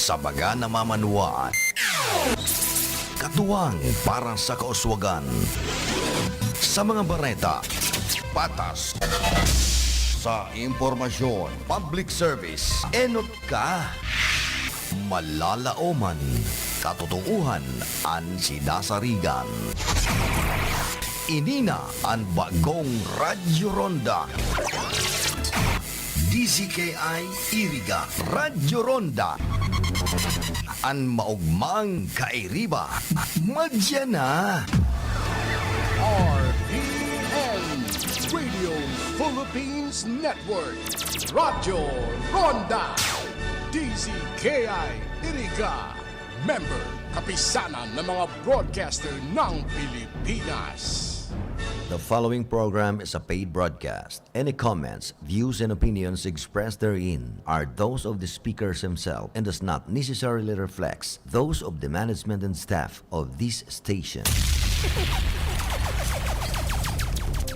sa baga na mamanuaan. Katuwang para sa kauswagan. Sa mga bareta, patas. Sa impormasyon, public service, enot ka. Malalaoman, katotohanan, an sinasarigan. Inina ang bagong Radyo Ronda. DZKI Iriga Radyo Ronda. An maugmang kairiba. Madya na. RPN Radio Philippines Network Radyo Ronda DZKI Iriga Member Kapisanan ng mga broadcaster ng Pilipinas. The following program is a paid broadcast. Any comments, views, and opinions expressed therein are those of the speakers himself and does not necessarily reflect those of the management and staff of this station.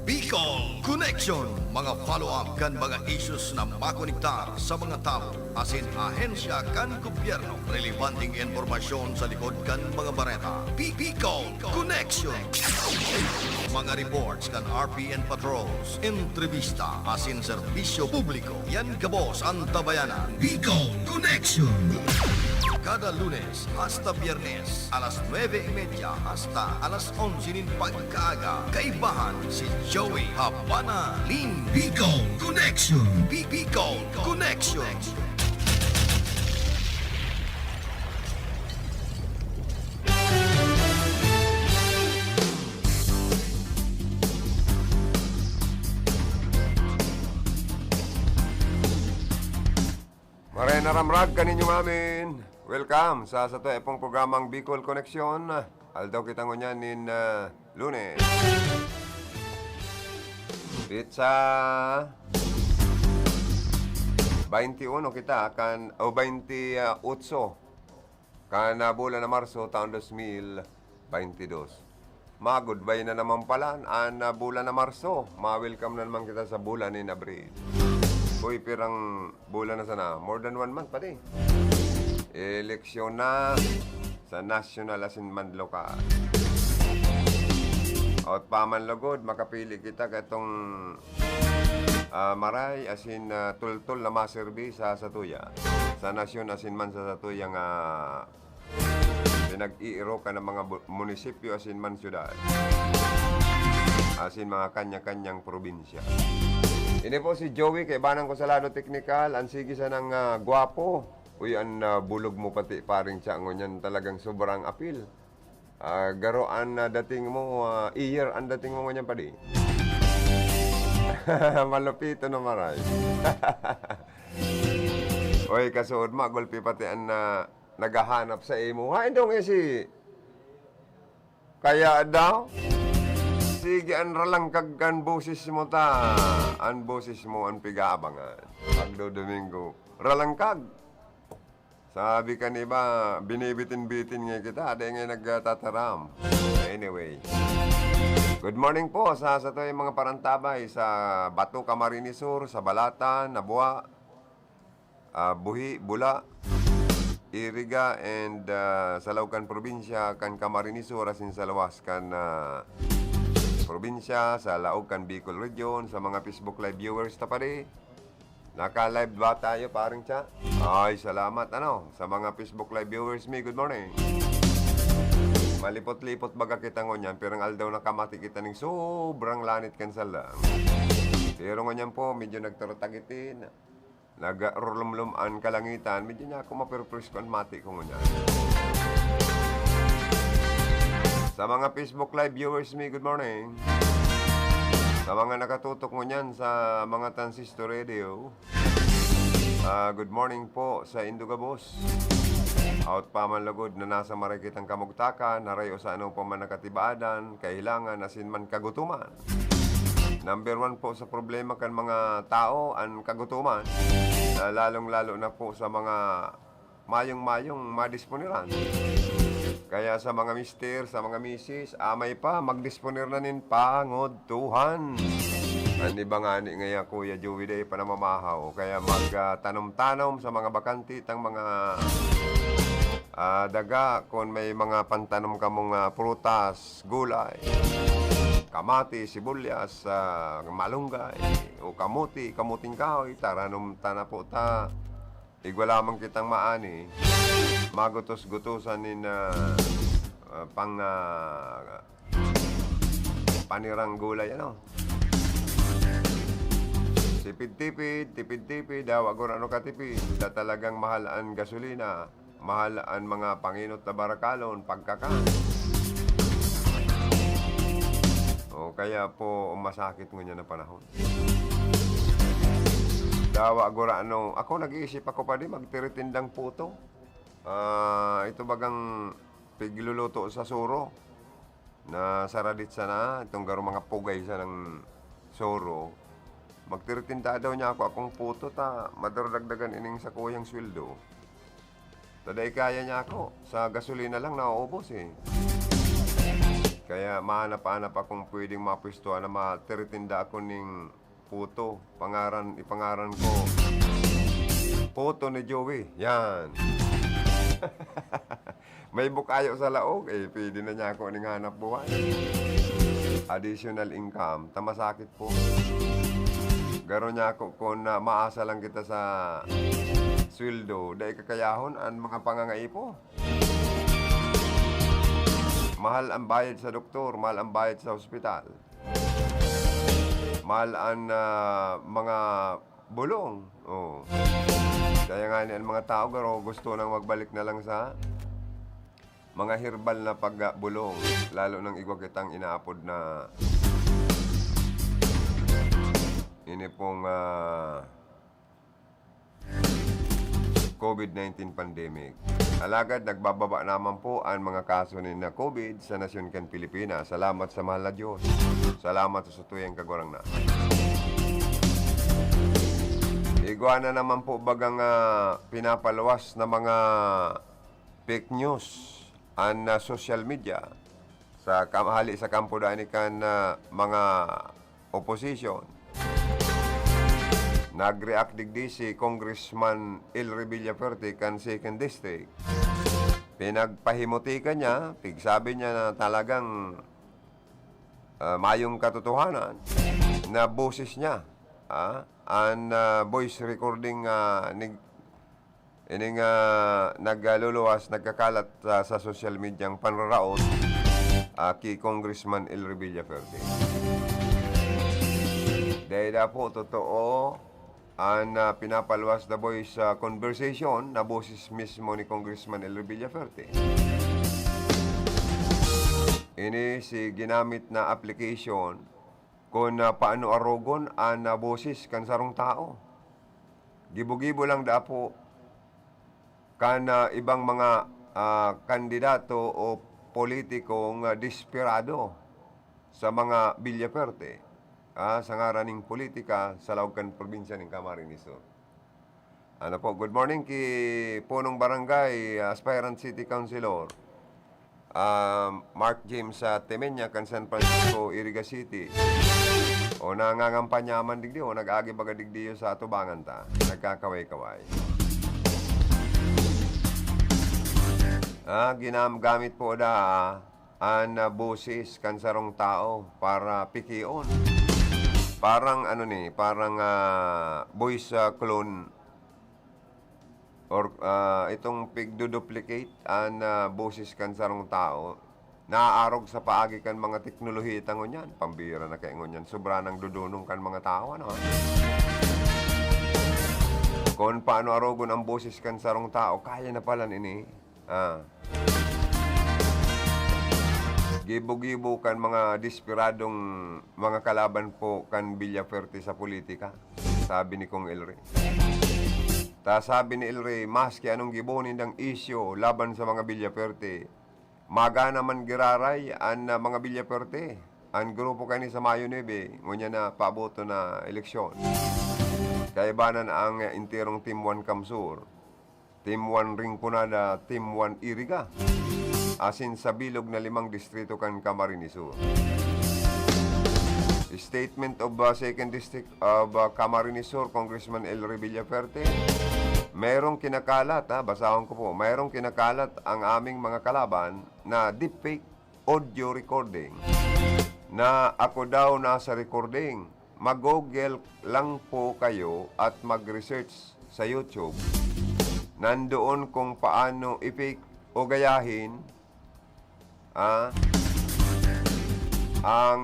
Bicol Connection, mga follow-up kan mga issues na makonektar sa mga tao asin ahensya kan gobyerno, relevanteng informasyon sa likod kan mga bareta. Bicol Connection, mga reports kan RPN patrols, entrevista asin serbisyo publiko. Yan kabos ang tabayanan. Bicol Connection. Kada Lunes hasta Biyernes, alas 9:30 hasta alas 11 nin pagkaaga. Kaibahan si Joey Habana Lin. Bicol Connection. Bicol Connection. Marena Ramrag kaninyo amin. Welcome sa to epong programang Bicol Connection. Aldaw kita ngunyan nin Lunes. Pizza 21 kita kan o 28 kan bulan na Marso taon 2022. Mag-goodbye na naman pala ang bulan na Marso. Ma-welcome na naman kita sa bulan ni Abril. Uy, pirang bulan na sana. More than 1 month pa di. Eleksyon na sa national asin man lokal. At pamanlogod, makapili kita katong maray asin tultul na maserbi sa Satuya. Sa nasyon asin man sa Satuya nga pinag-iiro ka ng mga munisipyo asin man syudad. Asin mga kanya-kanyang probinsya. Ini po si Joey, kay Banang Consalado Technical, ang sigisa ng gwapo. Uy, ang bulog mo pati paring siya ngunyan talagang sobrang apil. Garoan na dating mo, year ang dating mo ngunyan pa di. Malupito na maray. Uy, kasuod magulpi pati ang naghahanap sa imo. Hain dong si kaya daw. Sige, ang ralangkag ang boses mo ta. Ang boses mo ang pigaabangan. Pagdo Domingo, ralangkag. Sabi ka ba, binibitin-bitin nga kita. Ada nga nagtataram. Anyway. Good morning po sa to yung mga parantabay sa Bato, Camarines Sur, sa Balatan, Nabua, Buhi, Bula, Iriga, and sa Laucan Probinsya, kan Camarines Sur, asin sa Lawas, kan probinsya, sa Laucan Bicol Region, sa mga Facebook Live viewers tapari. Naka-live ba tayo paring siya? Ay, salamat sa mga Facebook Live viewers me. Good morning. Malipot-lipot baga kita ngunyan, pero ang aldaw nakamati kita ng sobrang lanit kansal lang. Pero ngunyan po, medyo nagtarotagitin. Nag-rulumlum ang kalangitan, medyo niya ako mapirpris ko ang mati ko ngunyan. Sa mga Facebook Live viewers me, good morning. Sa mga nakatutok mo niyan sa mga transistor radio, good morning po sa Indugabos. Out pa man lagod na nasa marakitang kamugtakan, narayo sa anong pa man nakatibaadan, kailangan asin man kagutuman. Number 1 po sa problema kan mga tao, ang kagutuman. Lalong-lalo na po sa mga mayong-mayong madisponiran. Kaya sa mga mister, sa mga misis, amay pa, magdisponer na nin pangoduhan. Ani ba nga ni ngaya Kuya Joey day pa namamahaw. Kaya magtanom-tanom sa mga bakanti, tang mga Daga, kung may mga pantanom ka mong prutas, gulay, kamati, sibuyas, malunggay, o kamuting kahoy, taranum tana po ta, igwalamang kitang maani, magutos-gutusan nin panirang gulay, ano? Tipid-tipid, agor ano katipid, da talagang mahalaan gasolina, mahalaan mga panginot na barakalon, pagkakan. O kaya po masakit ngunyan na panahon. Dawa agora ano, ako nag-iisip ako pa din magtiritindang puto. Ito bagang pigluluto sa suro na saradit sana, itong garo mga pugay sa ng suro. Magtiritinda daw niya ako akong puto ta madaragdagan ining sa kuyang sweldo. Taday kaya niya ako. Sa gasolina lang nauubos eh. Kaya mahanap-hanap akong pwedeng mapwestuhan na matiritinda ako ning puto. Ipangaran ko. Puto ni Joey. Yan. May bukayo sa laog eh. Pwede na niya ako ning hanap buhay. Additional income. Tamasakit po. Garo niya ako kung maasa lang kita sa sweldo, dahil kakayahon ang mga pangangaipo. Mahal ang bayad sa doktor, mahal ang bayad sa ospital. Mahal ang mga bulong. Oh. Kaya nga ang mga tao garo gusto nang magbalik na lang sa mga herbal na pagbulong, lalo nang igwa kitang inaapod na ini pong COVID-19 pandemic. Alagad, nagbababa naman po ang mga kaso na COVID sa Nasyon kan Pilipinas. Salamat sa mahal na Diyos. Salamat sa tuyang kagurang na. Igwa na naman po bagang pinapaluwas na mga fake news ang social media sa kamahali sa kampo dani kan mga opposition. Nag-react digdi si Congressman Elry Villaferte kan 2nd District. Pinagpahimutikan niya, sabi niya na talagang mayong katotohanan na boses niya. Ang voice recording nagluluwas, nagkakalat sa social media ang panraraot kay Congressman Elry Villaferte. Dahil na po, totoo, ang pinapaluwas na voice conversation na boses mismo ni Congressman Elry Villaferte. Ini si ginamit na application kung paano arogon ang boses kan sarong tao. Gibo-gibo lang da po kan ibang mga kandidato o politikong desperado sa mga Villaferte. Sa ngaraning politika sa Laucan probinsya ng Camarines Sur. Ano po, good morning kay Punong Barangay, Aspirant City Councilor, Mark James sa Temenya, kan San Francisco, Iriga City. O nangangampanyaman digdi o nag-agi baga digdi sa atubangan ta, nagkakaway-kaway. Ginagamit po ang boses kan sarong tao para pikion. Parang voice clone or itong pigduduplicate ang boses kan sarong tao. Naaarog sa paagi kan mga teknolohiya tangon yan. Pambira na kay ngon yan. Sobra nang dudunong kan mga tao. Ano? Kung paano arogon ang boses kan sarong tao, kaya na pala nini. Gibo-gibo kan mga desperadong mga kalaban po kan Villaferte sa politika, sabi ni Kong Elry. Sabi ni Elry, maski anong gibonin ng isyo laban sa mga Villaferte, maga naman giraray ang mga Villaferte. Ang grupo kani sa Mayo 9, ngunya na paboto na eleksyon. Kaibanan ang interong Team 1 Kamsur, Team 1 Ringpunada, Team 1 Iriga. Asin sa bilog na 5 distrito kan Camarines Sur. Statement of 2nd District of Camarines Sur, Congressman Elry Villaferte. merong kinakalat, basahan ko po, merong kinakalat ang aming mga kalaban na deepfake audio recording na ako daw nasa recording. Mag-google lang po kayo at mag-research sa YouTube. Nandoon kung paano i-fake o gayahin ang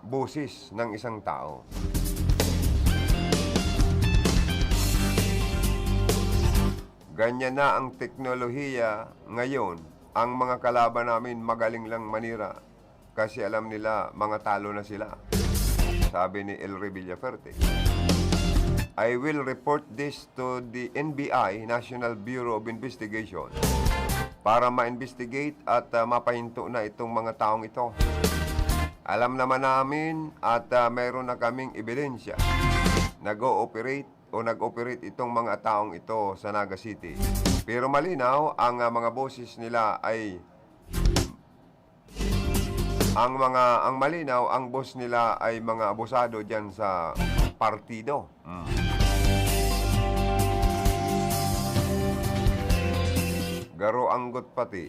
boses ng isang tao. Ganyan na ang teknolohiya ngayon. Ang mga kalaban namin magaling lang manira kasi alam nila mga talo na sila. Sabi ni Elry Villaferte. I will report this to the NBI, National Bureau of Investigation, para ma-investigate at mapahinto na itong mga taong ito. Alam naman namin at mayroon na kaming ebidensya. Nag-operate itong mga taong ito sa Naga City. Pero malinaw, ang mga boses nila ay ang malinaw, ang boss nila ay mga abusado diyan sa partido. Garo anggot pati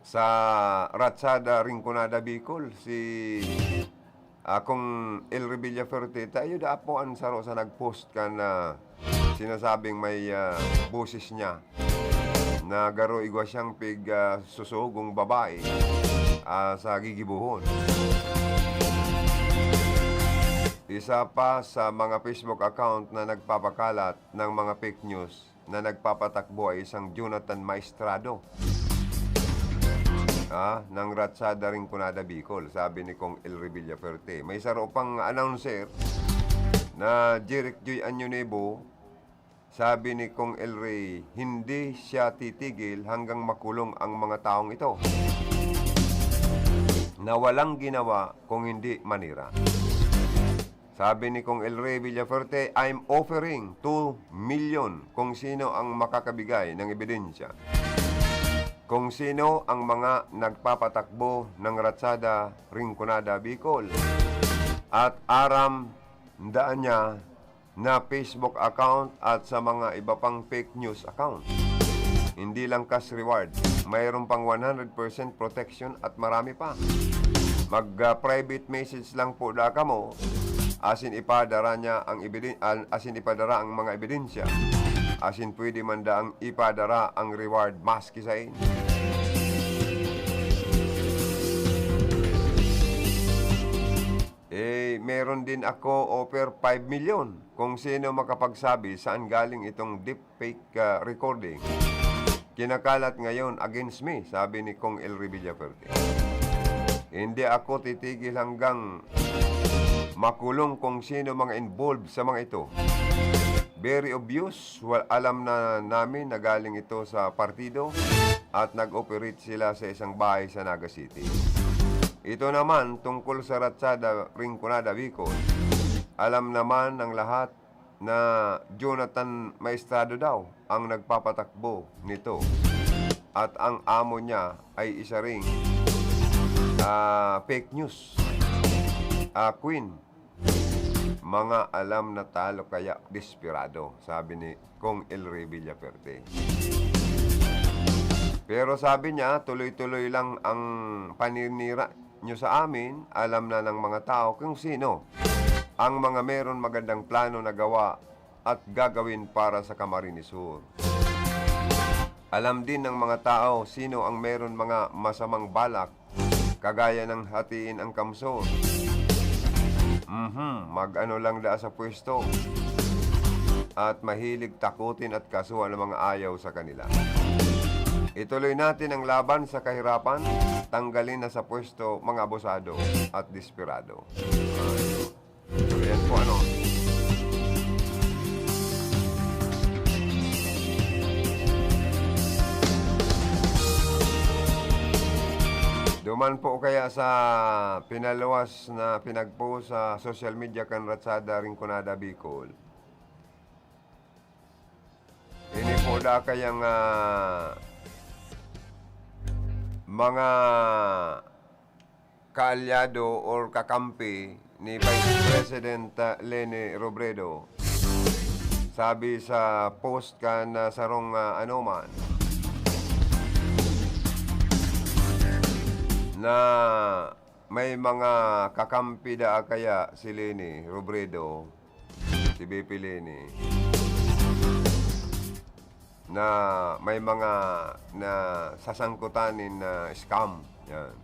sa Ratsada Rinconada Bicol kung Elry Villaferte tayo daapoan saro sa nagpost ka na sinasabing may boses niya na garo igwa siyang susugong babae sa gigibuhon. Isa pa sa mga Facebook account na nagpapakalat ng mga fake news na nagpapatakbo ay isang Jonathan Maestrado ng Ratsada Rinconada Bicol, sabi ni Kong Elry Villaferte. May saro pang announcer na Jeric Joy Anyonebo. Sabi ni Kong Elry, hindi siya titigil hanggang makulong ang mga taong ito na walang ginawa kung hindi manira. Sabi ni Kong Elry Villaferte, I'm offering 2 million kung sino ang makakabigay ng ebidensya. Kung sino ang mga nagpapatakbo ng Ratsada Rinconada Bicol at aram daan niya na Facebook account at sa mga iba pang fake news account. Hindi lang cash reward, mayroon pang 100% protection at marami pa. Mag-private message lang po daka mo, asin ipadara ang mga ebidensya. Asin pwede man daang ipadara ang reward maski sa inyo. Meron din ako offer 5 million kung sino makapagsabi saan galing itong deepfake recording. Kinakalat ngayon against me, sabi ni Kong Elry Villaferte. Hindi ako titigil hanggang makulong kung sino mga involved sa mga ito. Very obvious, alam na namin na galing ito sa partido at nag-operate sila sa isang bahay sa Naga City. Ito naman tungkol sa Ratsada Rinconada Bicol. Alam naman ng lahat na Jonathan Maestrado daw ang nagpapatakbo nito. At ang amo niya ay isa ring fake news queen. Mga alam na talo kaya desperado, sabi ni Kong Elry Villaferte. Pero sabi niya, tuloy-tuloy lang ang paninira nyo sa amin. Alam na ng mga tao kung sino ang mga meron magandang plano na gawa at gagawin para sa Camarines Sur. Alam din ng mga tao sino ang meron mga masamang balak, kagaya ng hatiin ang Kamsor. Mag-ano lang da sa pwesto at mahilig takutin at kasuhan ng mga ayaw sa kanila. Ituloy natin ang laban sa kahirapan, tanggalin na sa pwesto mga abusado at desperado. So, yan po ano. Duman po kaya sa pinaluwas na pinagpost sa social media kan Ratsada Rinconada Bicol. Ini po da kayang mga kaalyado or kakampi ni Vice President Leni Robredo sabi sa post kan sarong ano man na may mga kakampi da kaya si Leni Robredo, si BP Leni, na may mga na sasangkutanin na scam. Yan.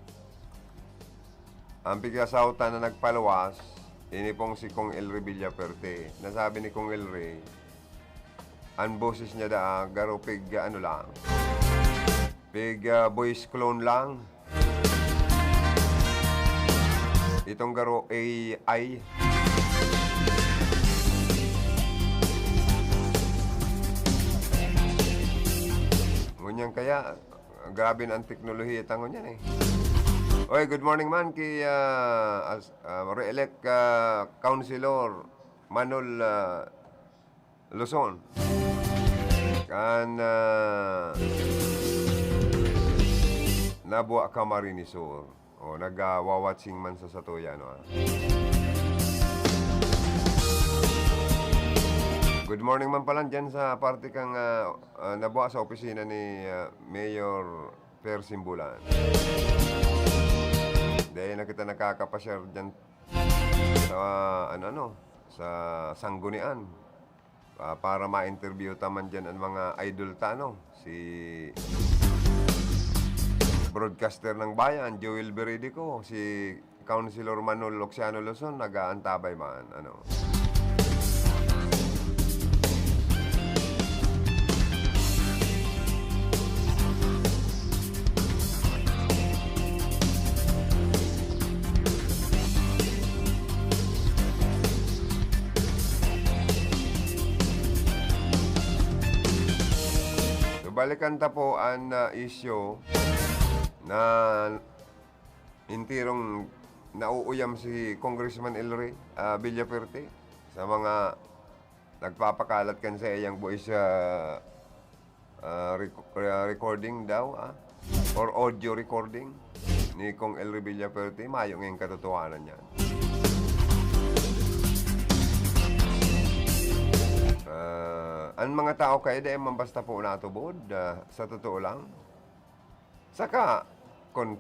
Ang pigasautan na nagpaluwas, ini pong si Kong Elry Villaperte. Nasabi ni Kong Elry, ang boses niya garo pig ano lang, pig voice clone lang. Itong garo AI. Ngunyan kaya, grabe na ang teknolohiya tangon yan eh. Oy, good morning man kay re-elect Councilor Manol Luzon. Kan nabuwa ka Marinisur. O, nag-watching man sa Satoya, no? Good morning man pala dyan sa parte kang nabuha sa opisina ni Mayor Per Simbulan. Dahil na kita nakakapasyar dyan sa, sa sanggunian. Para ma-interview taman dyan ang mga idol tano. Si broadcaster ng bayan, Joel Veridico, si Councilor Manol Loxiano Luzon, nag-aantabay man, ano. So, balikan ta po ang issue na intirong nauuyam si Congressman Elry Villaperte sa mga nagpapakalat kan sa iyang voice recording daw or audio recording ni Kong Elry Villaperte. Mayo ngayong katotohanan yan. Ang mga tao kaya dahil mambasta po natubod sa totoo lang. Saka kung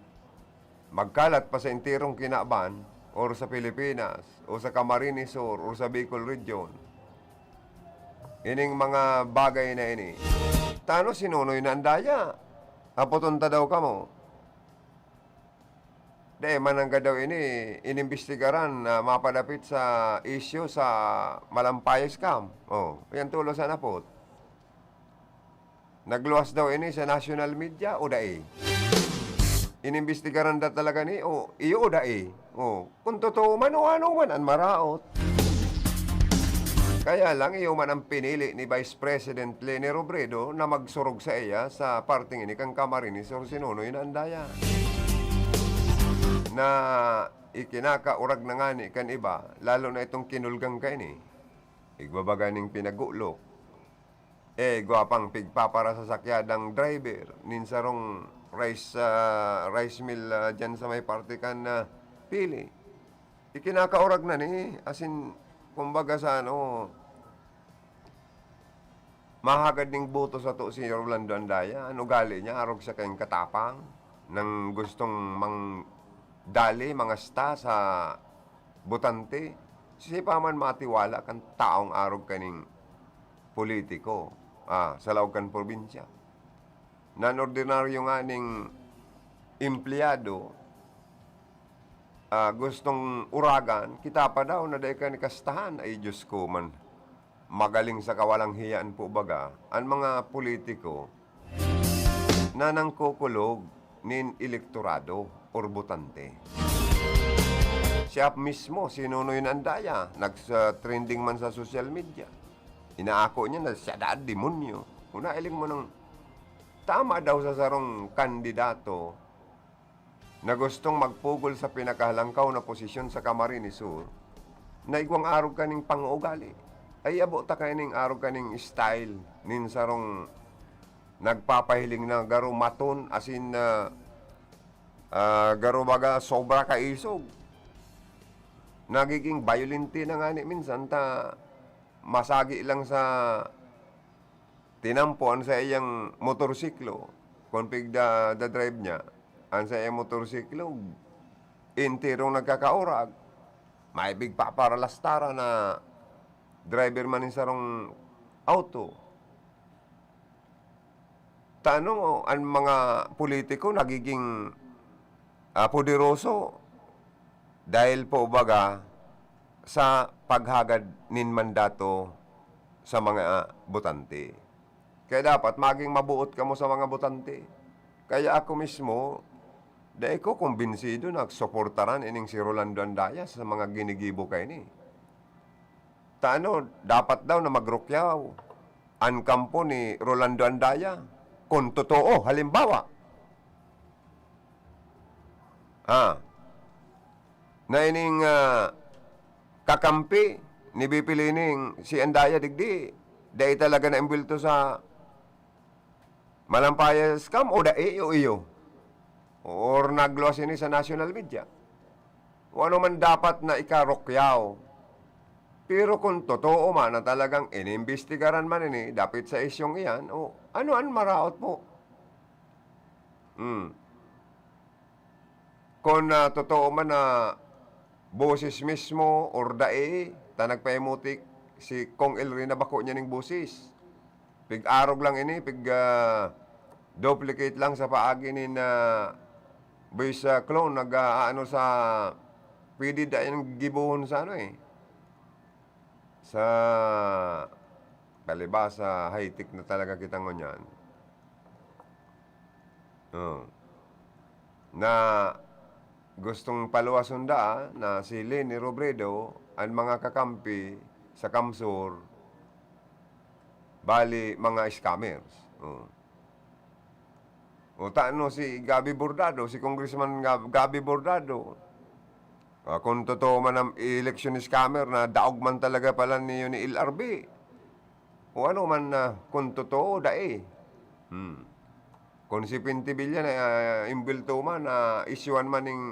magkalat pa sa intirong Kinaban or sa Pilipinas o sa Camarines Sur o sa Bicol Region, ining mga bagay na ini, tano sinunoy na andaya? Apotonta daw ka mo. Dahil manangga daw ini, inimbestigaran na mapadapit sa issue sa Malampayas Scam. Oh, yan tulo sa napot. Nagluwas daw ini sa national media o dae. Inimbestigaran da talaga ni o iyo dae. O kung totoo man o ano man ang maraot. Kaya lang iyo man ang pinili ni Vice President Leni Robredo na magsurog sa iya sa parting ini kang Camarines Sur sinunoy na andaya. Na ikinakaurag na nga ni kan iba, lalo na itong kinulgang ka ini. Igbabaga ning pinagulok. Gwapang pigpapara sa sakyadang driver, ninsarong rice mill dyan sa may parte kan pili. Ikinakaurag na ni, asin, kumbaga sa mahagad ning buto sa to si Rolando Andaya. Ano gali niya, arog sa kayong katapang, nang gustong dali, mga sta sa butante. Sipa man matiwala kan taong arog kaning politiko sa Laucan probinsya. Nan-ordinaryo nga ning empleyado gustong uragan, kita pa daw na dahi ka ni kastahan. Ay Diyos ko man, magaling sa kawalang hiyaan po baga ang mga politiko na nangkukulog nin elektorado or butante. Siya mismo, sinunoy na andaya, nagsa-trending man sa social media. Inaako niya na siya daad demonyo. Una, iling mo ng tama daw sa sarong kandidato na gustong magpugol sa pinakahalangkaw na posisyon sa Camarines Sur, na igwang arog kaning pangugali. Ay abo ta kaning arog kaning style nin sarong nagpapahiling na garo maton asin garo baga sobra ka isog. Nagiging violente na nga ni minsan ta masagi lang sa tinampo sa iyang motorsiklo, kung da drive niya, ang sa iyang motorsiklo, intirong nagkakaurag, maibig pa para lastara na driver man sa sarong auto. Tanong, ang mga politiko nagiging poderoso dahil po baga sa paghagad nin mandato sa mga botante. Kaya dapat maging mabuot ka mo sa mga botante. Kaya ako mismo, dahil ko kumbinsido na suportaran ining si Rolando Andaya sa mga ginigibo kayo ni. Dapat daw na magrukyaw ang kampo ni Rolando Andaya. Kung totoo, halimbawa, na ining kakampi ni Bipilining si Andaya digdi, dahil talaga na imbilto sa malampaya scam o dahil iyo or nagluwas ini sa national media. O ano man dapat na ikarokyaw. Pero kung totoo man na talagang inimbestigaran man ini, dapat sa isyong iyan, o ano ang maraot po? Kung totoo man na boses mismo or dae, nagpaimutik si Kong Elry na bako niya ng boses. Pig-arog lang ini, duplicate lang sa paagi ni na boys clone, nag-ano sa pwede dahil gibuhon sa sa palibasa, high-tech na talaga kita ngunyan. Na gustong paluwason na si Leni Robredo ang mga kakampi sa Kamsur, bali mga scammers. O taano si Gabi Bordado, si Congressman Gabi Bordado. Kung totoo man ang election scammer na daog man talaga pala ni LRB. O ano man kung totoo, dae. Kung si Pintibilya na imbilto man na isyuan man ng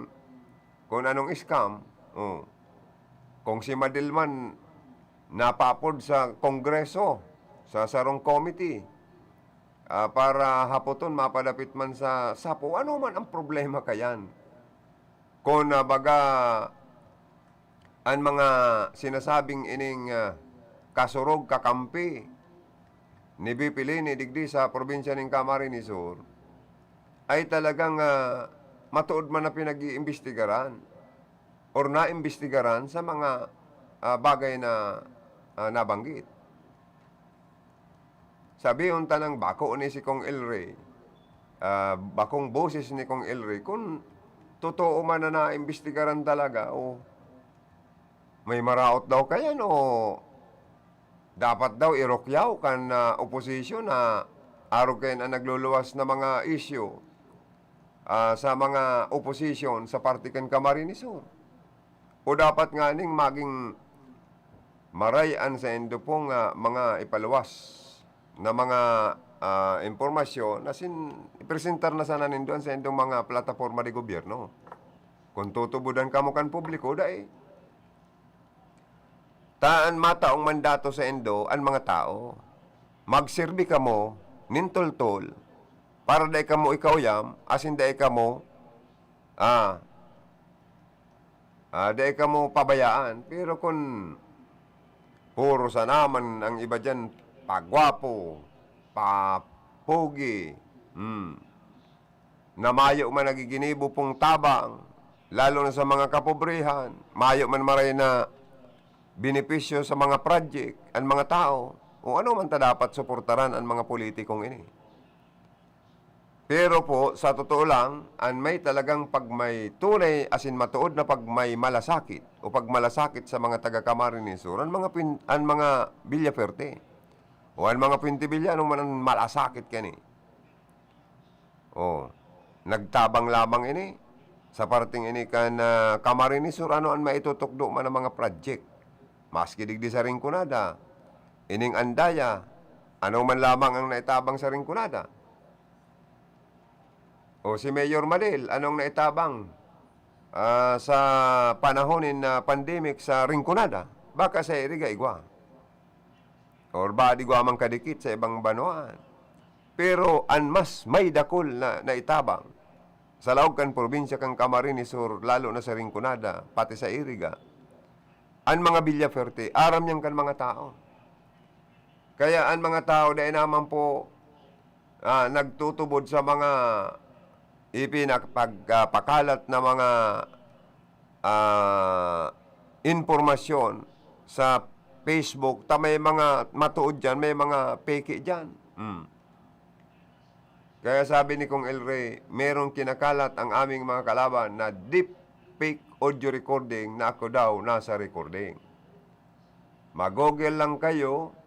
kung anong scam. Kung si Madilman napapod sa Kongreso, sa sarong committee, para hapoton mapadapit man sa sapo, ano man ang problema kayan? Kung baga ang mga sinasabing ining kasurog kakampi ni Bipili ni digdi sa probinsya ng Camarines Sur ay talagang matuod man na pinag-iimbestigaran or naimbestigaran sa mga bagay na nabanggit. Sabi yung tanang bako ni si Kong Elry, bakong boses ni Kong Elry, kung totoo man na naimbestigaran talaga o may maraot daw kayan o dapat daw irokyaw kan oposisyon na araw kayo na nagluluwas na mga issue sa mga oposisyon sa partikan Camarines Sur. O dapat nga ning maging marayan sa endo pong mga ipaluwas na mga impormasyon na ipresentar na sana nindoon sa endong mga plataforma de gobyerno. Kung tutubudan ka mo kan publiko, dahil taan mataong mandato sa endo ang mga tao. Magserbi ka mo, nintol-tol, para dahil ka mo ikaw yam, asin dahil ka mo, dahil ka mo pabayaan. Pero kung puro sa naman ang iba dyan, pagwapo, papugi, na mayo man nagiginibo pong tabang, lalo na sa mga kapobrehan, mayo man maray na benepisyo sa mga project, ang mga tao, o ano man ta dapat suportaran ang mga politikong ini. Pero po, sa totoo lang, ang may talagang pag may tunay, asin matuod na pag may malasakit, o pag malasakit sa mga taga-Camarines Sur, ang mga Villaferte, o ang mga Pintibilya, anong man malasakit ka ni. Nagtabang lamang ini, sa parting ini kan Camarines Sur, ano ang maitutukdo man ang mga project. Maski digdi sa Rinconada, ining Andaya, ano man lamang ang naitabang sa Rinconada. O si Mayor Madel, anong naitabang sa panahonin na pandemic sa Rinconada? Baka sa Iriga Igwa. or badi guamang kadikit sa ibang banwaan. Pero an mas may dakol na itabang sa laog kan probinsya kang Camarines Sur, lalo na sa Rinconada, pati sa Iriga, an mga Villaferte, aram yan kan mga tao. Kaya ang mga tao dahil naman po nagtutubod sa mga ipinapagpakalat na mga informasyon sa Facebook, may mga matuod dyan, may mga peke dyan. Kaya sabi ni Kong El Rey, merong kinakalat ang aming mga kalaban na deep fake audio recording na ako daw nasa recording. Mag-google lang kayo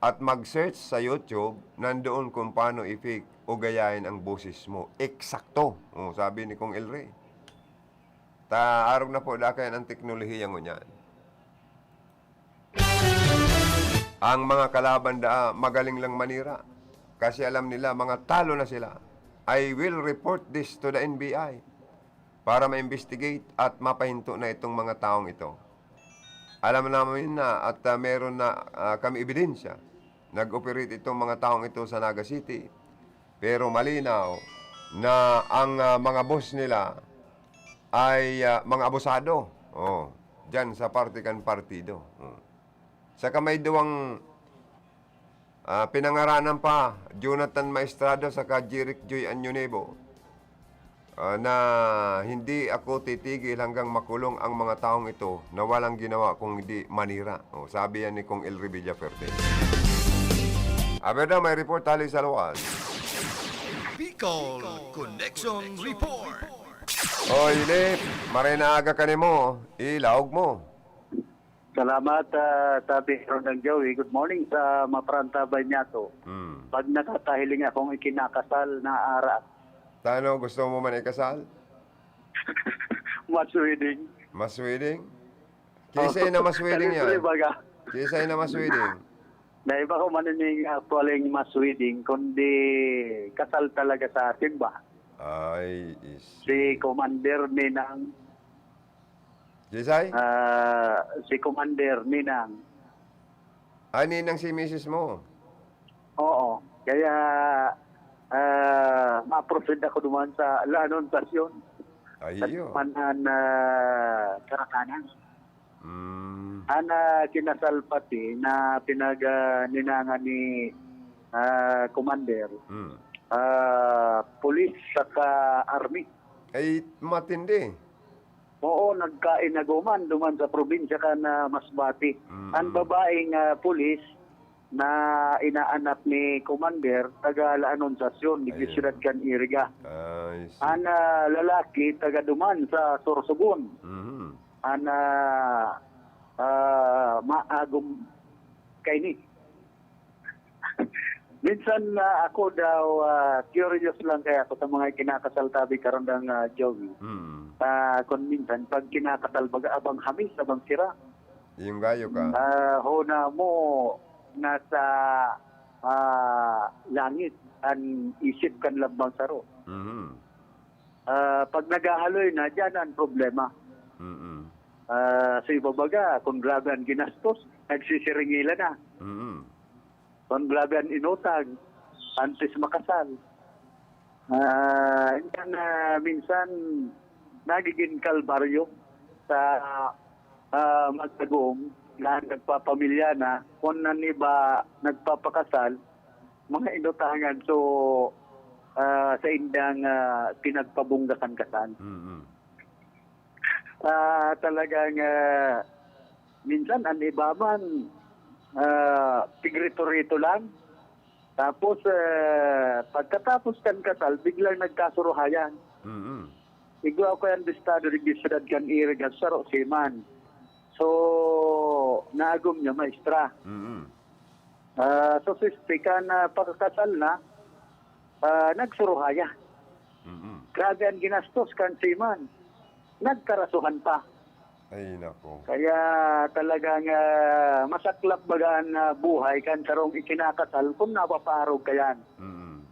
at mag-search sa YouTube, nandoon kung paano i-fake o gayahin ang boses mo. Eksakto, sabi ni Kong El Rey. Arog na po dakayan ang teknolohiya mo niyan. Ang mga kalaban magaling lang manira. Kasi alam nila, mga talo na sila. I will report this to the NBI para ma-investigate at mapahinto na itong mga taong ito. Alam namin na at meron na kami ebidensya. Nag-operate itong mga taong ito sa Naga City. Pero malinaw na ang mga boss nila ay mga abusado. Diyan sa partikan partido. Saka may duwang pinangaranan pa, Jonathan Maestrado saka Jeric Joy Anyonebo, na hindi ako titigil hanggang makulong ang mga taong ito na walang ginawa kung hindi manira. Sabi yan ni Kong El Rey Villaferte. Abeda, may report tali sa luwas. Bicol Connection Report. Ilip, maray na aga ka mo, ilaog mo. Salamat, Tabi Ronald Joey. Good morning sa Mapranta Banyato. Pag nakatahiling akong ikinakasal na ara. Tano, gusto mo man ikasal? Mas wedding. Mas wedding? Kisay na mas wedding yan. Baga. Kisay na mas wedding. Na iba ko man yung actualing mas wedding, kundi kasal talaga sa atin ba? Ay, Si Commander Minang. Kisay? Si Commander Minang. Ninang si misis mo? Oo. Kaya ma-proceed ako duman sa anonsasyon. Ayo. Manan karakanan. Mm. Ana kinasal pati na pinag-ninangan ni Commander. Police saka army. Ay, matindi. Oo, nagkainaguman duman sa probinsya ka na Masbati. Ang babaeng police na inaanap ni Commander, taga La Anunciacion, di Ciudad Can Iriga. Ang lalaki, taga duman sa Sorsogon. Ang maagom kaini. Minsan ako daw, curious lang kaya ako sa mga kinakasaltabi karon ng Joey. Kung minsan, pag kinakasal baga abang hamis, abang sira. Yung gayo ka? Hona mo nasa langit, ang isip kan lambang saro. Pag nagahaloy na, dyan ang problema. Sa iba baga, kung grabe ang ginastos, nagsisiringila na. Kung grabe ang inutag, antes makasal. Minsan, nagiging kalbaryo sa magtagong na nagpapamilya na, kung naniba nagpapakasal, mga inutangan. So, sa indang pinagpabunggasan kasal. Talagang minsan ang iba man pigrito-rito lang. Tapos pagkatapos kan kasal biglang nagkasuruhayan. Igwa ko yan estado ng Ciudad Can Iriga saro siman. So naagom niya maestra. So sistikan na pagkasal na nagsuruhaya. Grabe ang ginastos kan siman. Nagkarasuhan pa. Ay, nako. Kaya talagang masaklap bagaan na buhay kan sarong ikinakasal kung napaparog kayan.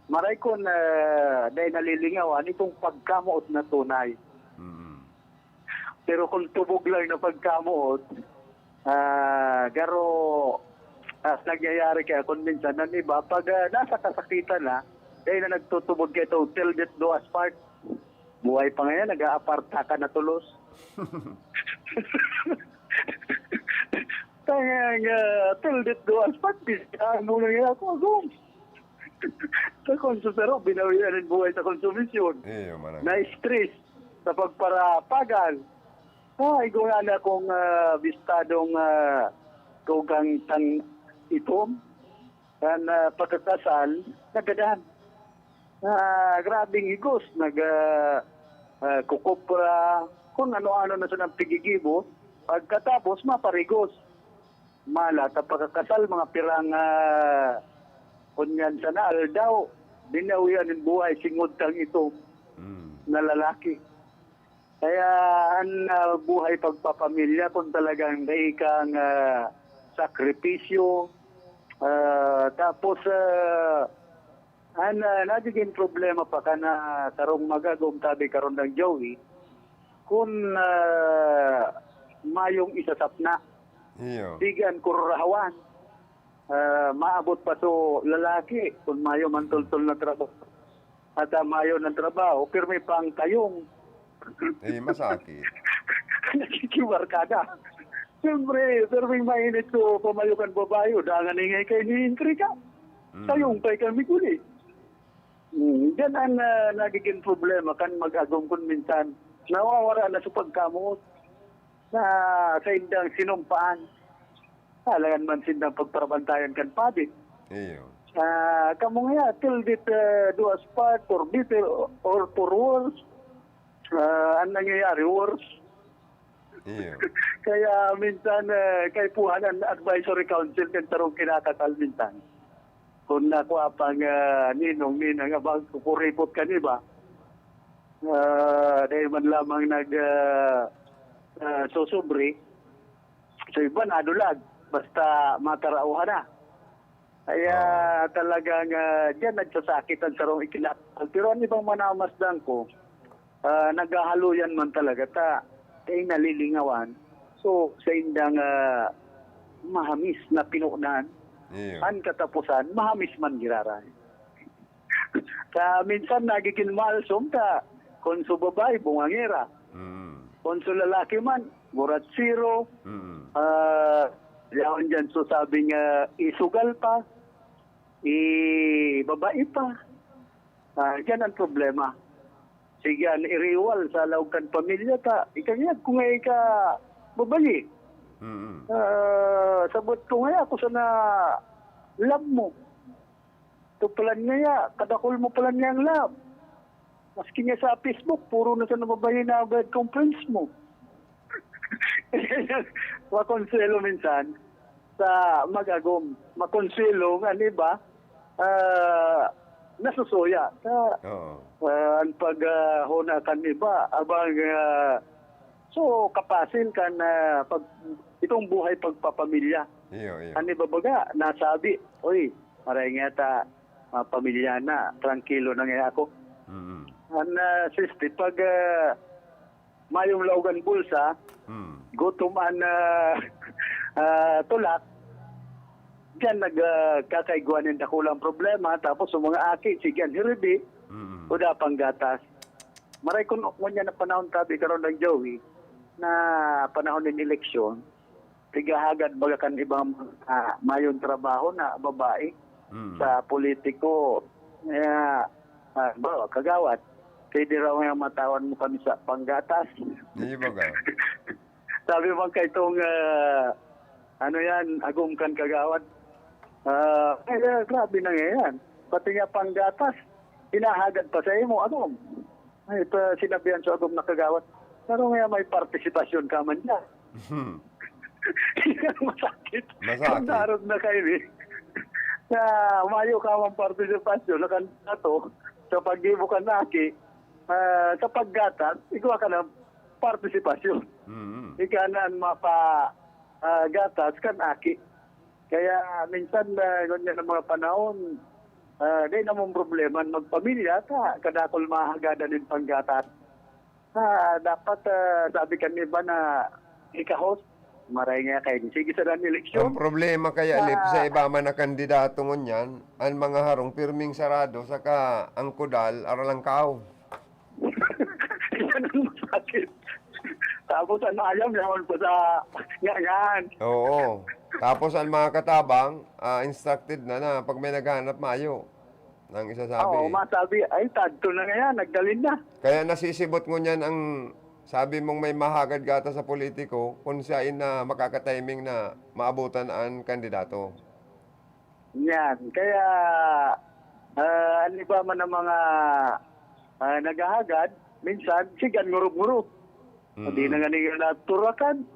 Maray ko na dahil nalilingawan itong pagkamuot na tunay. Pero kung tubog lang na pagkamuot, garo nangyayari kaya kung minsan ng iba, pag nasa kasakitan na, dahil na nagtutubog kayo ito, till death do us part. Buhay pa ngayon, nag-aaparta ka na tulos. Kaya till death do us part, muna nga ako, agong. Sa konsumero, binawian ang buhay sa konsumisyon. Na-stress sa pagparapagal. Ikaw nga na kung bistadong kugang tang itom. Kan pagkakasal, nagadahan. Grabing higos, kukupra, kung ano-ano na sa ng pigigibo. Pagkatapos, maparigos. Mala, sa pagkakasal, mga pirang kunyan sa naal daw, binawian ng buhay singod tang ito na lalaki. Kaya ang buhay pagpapamilya kung talagang may kang sakripisyo, tapos nagiging problema pa ka na karong magagom tabi karon ng Joey kung mayong isasapna, bigan kurrahawan. Maabot pa so lalaki kung mayo mantultol na trabaho at mayo ng trabaho pero may pang kayong masakit. Nakikiwar ka na. Siyempre, pero may mainit ko pamayukan babayo dangan ingay kay ni-incre ka kayong pa'y kami kuli. Diyan ang nagiging problema kan mag-agong kung minsan nawawara na sa pagkamot na sa indang sinumpaan. Halangan man sindang pagparabantayan kan pabit. Kamu nga, till it do us part for better or for worse. Ang nangyayari, worse. Kaya minsan, kay Puhanan Advisory Council, kan tarong kinakasal minsan. Kung nakuha pang ninong-ninang, abang kukuripot ka niba, dahil man lamang susubri, so iba nadulag. Basta makarauhan na. Kaya talagang diyan nagsasakit ang sarong ikinakal. Pero ang ibang manamasdan ko, naghahaluyan man talaga. Nalilingawan. So, sa indang mahamis na pinuunan, ang katapusan, mahamis man giraray. Minsan nagiging malsom ka, kung sa babae, bungangera. Kung sa lalaki man, burat zero. Yaon dyan, so sabing isugal pa, babae pa. Yan ang problema. Sige, iriwal sa laukan pamilya ta. Ikanyag kung ngay ka babae. Sabot ko ngay ako sana love mo. Ito pala niya, kadakol mo pala niya ang love. Maski niya sa Facebook, puro na sa nababae na bad conference mo. Makonselo minsan sa magagom. Makonselo nga, ba? Nasusuya. Ang paghuna kan iba, abang so kapasin kan itong buhay pagpapamilya. Ano ba baga? Nasabi, oy, maray nga ta, pamilya na, tranquilo na nga ako. Sisti, pag mayong laugan bulsa, gutom ang tulak, diyan nagkakaiguanin na kulang problema, tapos yung mga aki, sigyan hiridi, o da pang gatas. Maray kung niya na panahon tabi karon ng Joey, na panahon ng eleksyon, tigahagad baga kan ibang mayong trabaho na babae sa politiko, kagawad. Pwede raw nga matawan mo kami sa panggatas. Hindi ba ka? Sabi mo kay itong, agum kan kagawad. Grabe na ngayon. Pati nga panggatas, hinahagad pa sa imo, agum. Ito sinabihan sa agum na kagawad. Pero nga may partisipasyon ka man niya. Masakit. Masakit. Darot na kayo eh. Mayo ka mang partisipasyon na kanto sa pag-ibo ka naki, sa paggatas, ikaw ka na partisipasyon. Ikaw na mapagatas kan aki. Kaya minsan, ganyan ng mga panahon, di namang problema magpamilya, kadakol mahagada din panggatas. Dapat, sabi kanina ba na ikahos, maray nga kay sige sa Ang eleksyon. problema kaya lip sa iba man na kandidato ngunyan, ang mga harong pirming sarado saka ang kudal aralang kao. Yan ang masakit. Tapos ano alam naman po sa ganyan. Oo. Tapos ang mga katabang, instructed na pag may naghanap mayo. Nang isasabi. Oo, masabi, ay tadto na nga yan, nagdalin na. Kaya nasisibot ngunyan ang sabi mong may mahagad gata sa politiko kung siyain na makakatiming na maabutan ang kandidato. Yan, kaya ano ba man ang mga naghahagad, minsan, sigan ngurub-ngurub. Hindi na nga nila naturakan.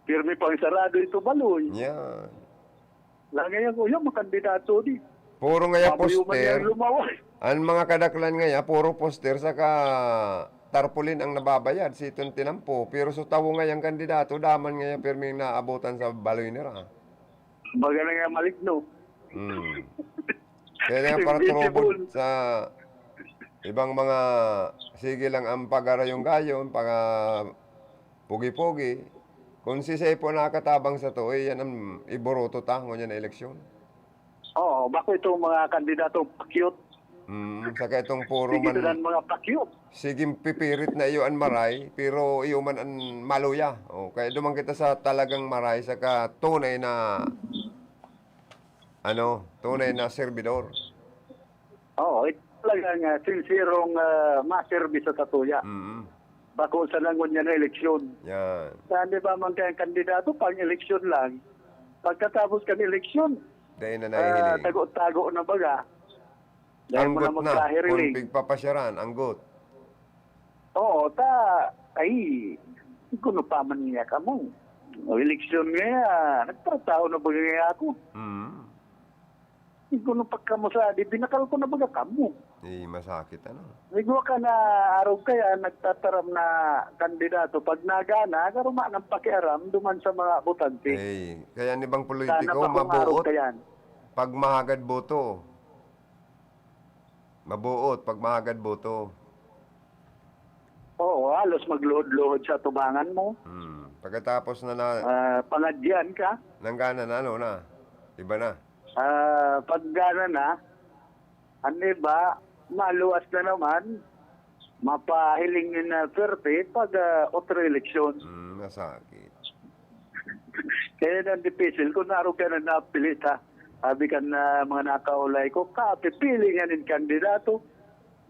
Pirmi pang sarado ito baloy. Yan. Lagi yan ko, yung mga kandidato di. Puro ngaya Pabuyo man poster. yan lumaway. Ang mga kadaklan ngaya, puro poster saka tarpulin ang nababayad si itong tinampo. Pero so tawo ngayang kandidato, daman ngaya pirming naabutan sa baloy nila. Baga na nga maligno. Kaya nga para Invisible. turubod sa ibang mga sige lang ang pag-arayong gayon, pag pugi-pugi. Kung si Sepo nakatabang sa to, yan ang iboroto ta ngunyan na eleksyon. Oo, bako itong mga kandidato pakyut. Saka itong puro Sige man, ng mga pakyut. siging pipirit na iyo ang maray, pero iyo man ang maluya. O, kaya dumang kita sa talagang maray, saka tunay na, tunay na servidor. Oo, ito talagang sincerong maservice sa tatuya. Bako sa langon niya na eleksyon. Yan. Saan di ba man kayang kandidato pang eleksyon lang? Pagkatapos kan eleksyon, Dahil na nahihiling. tago-tago na baga. Dahil mo Anggot na na, magkahiriling. kung pigpapasyaran, anggot. Oo, ay, kuno pa man niya ka mo. O, eleksyon nga, nagtatao na baga nga ako. Kuno pa ka mo sa, di binakal ko na baga ka mo. Masakit, ano? Ligo ka na araw kaya nagtataram na kandidato. Pag nagana, karuma ng pakiaram duman sa mga butante. Kaya ni bang Sana politiko, pa kung araw mabuot kayan. pag mahagad boto. Mabuot pag mahagad boto. Oo, halos magluhod-luhod sa tubangan mo. Pagkatapos na Pangadyan ka. nanggana na, iba na. Pag gana na, ano ba, maluwas na naman, mapahiling yun na swerte pag otro eleksyon. Masakit. Kaya nang dipisil, kung naroon ka na napilit ha, sabi ka na mga nakaulay ko, kapipili nga ng kandidato,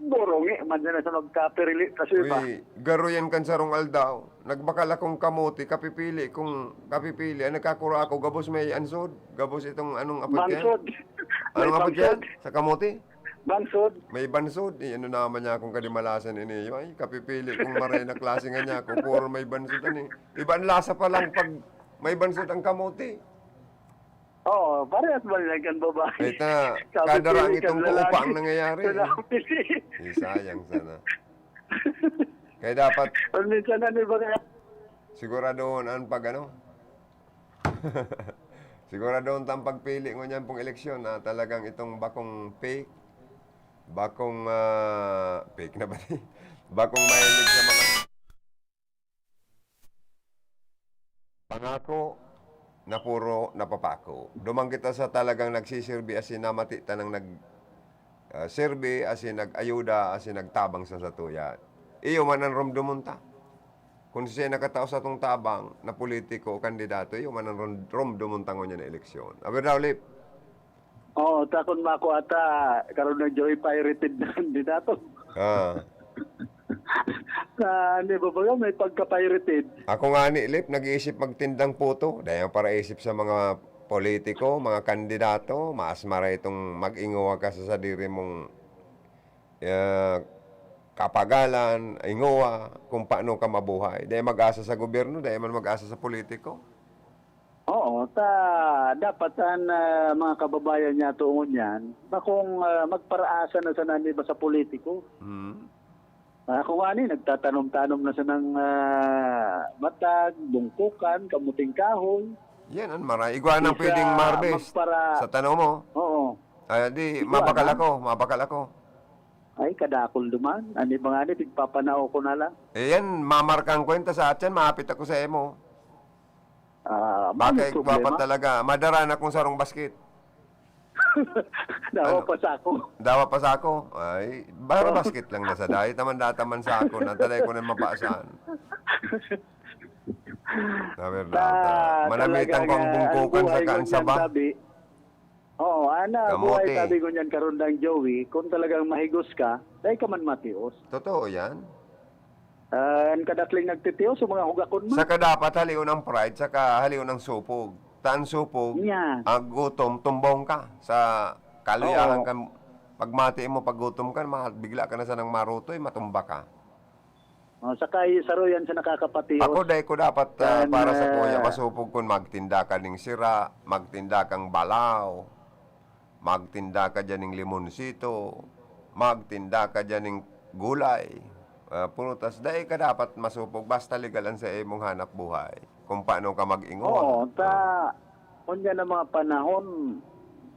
borongi, man na sa magkapirili. Kasi ba, Garo yan kan sarong aldaw. Nagbakal akong kamuti, kapipili. Kung kapipili, nagkakura ako, gabos may ansod. Gabos itong anong apot yan? bansod. Anong apot yan? Sa kamuti? Bansod. May bansod. Ano naman niya akong kadimalasan ini. Ay, kapipili kung maray na klase nga niya ako. Puro may bansod. Iba ang lasa pa lang pag may bansod ang kamuti. Oo, parehas ba lang kan babae? Ito, kadarang itong kuupa ang nangyayari. Sayang sana. Kaya dapat Minsan ano ba kaya? siguradoon ang siguradoon ang pagpili ng yan pong eleksyon na talagang itong bakong fake, bakong fake na ba? Bakong mahilig sa mga pangako na puro napapako. Dumang kita sa talagang nagsisirbi asin namati tanang serbi asin nag-ayuda asin nagtabang sa satuya. Iyo man ang rumdumunta. Kung siya nakatao sa itong tabang na politiko o kandidato, iyo man ang rumdumunta ko niya na eleksyon. Aber daw, Lip. Oo, takon mako ata karon na joy pirated na kandidato. Ano ba ba may pagka-pirated? Ako nga ni Lip, nag-iisip magtindang puto. Dahil para isip sa mga politiko, mga kandidato, maas mara itong mag-ingawa ka sa sadiri mong kapagalan, ingawa, kung paano ka mabuhay. Dahil mag-asa sa gobyerno, dahil man mag-asa sa politiko. Oo, dapat mga kababayan niya tuon yan, bakong magparaasa na sa nani ba sa politiko. Kung ani, nagtatanom-tanom na sa ng matag, bungkukan, kamuting kahoy. Yan, ang mara. Igwa nang pwedeng marbes. Sa tanong mo, Oo. di, mabakal ako. Ay, kadakol duman. Ani ba nga ni, tigpapanao ko na lang. Yan, mamarkang kwenta sa atyan, maapit ako sa emo. Bakit problema. pa talaga? Madara na kung sarong basket. Dawa Ano? pa sa ako. Dawa pa sa ako. Ay, baro basket lang na sa dahi. Taman sa ako. Natalay ko na mapasaan. Na verdad. Manamitan ko ang bungkukan sa kaansaba. Oo, buhay Kamote. sabi ko niyan karon lang Joey, kung talagang mahigos ka, dahil ka man matios. Totoo yan. Ang kadakling nagtitios, sa mga hugakon man. Saka dapat haliw ng pride, saka haliw ng supog. Taan supog, Yan. ang gutom, tumbong ka sa kaluyahan Oo. kan. Pag mati mo, pag gutom ka, bigla ka na sa nang marutoy, matumba ka. Saka saro yan sa nakakapatios. Ako dahil ko dapat Yan, para sa kuya masupog kung magtinda ka ng sira, magtinda kang balaw, magtinda ka dyan ng limonsito, magtinda ka dyan ng gulay, prutas. Dahil ka dapat masupog, basta legalan sa imong hanap buhay. Kung paano ka mag-ingon. Oo, kunya na mga panahon,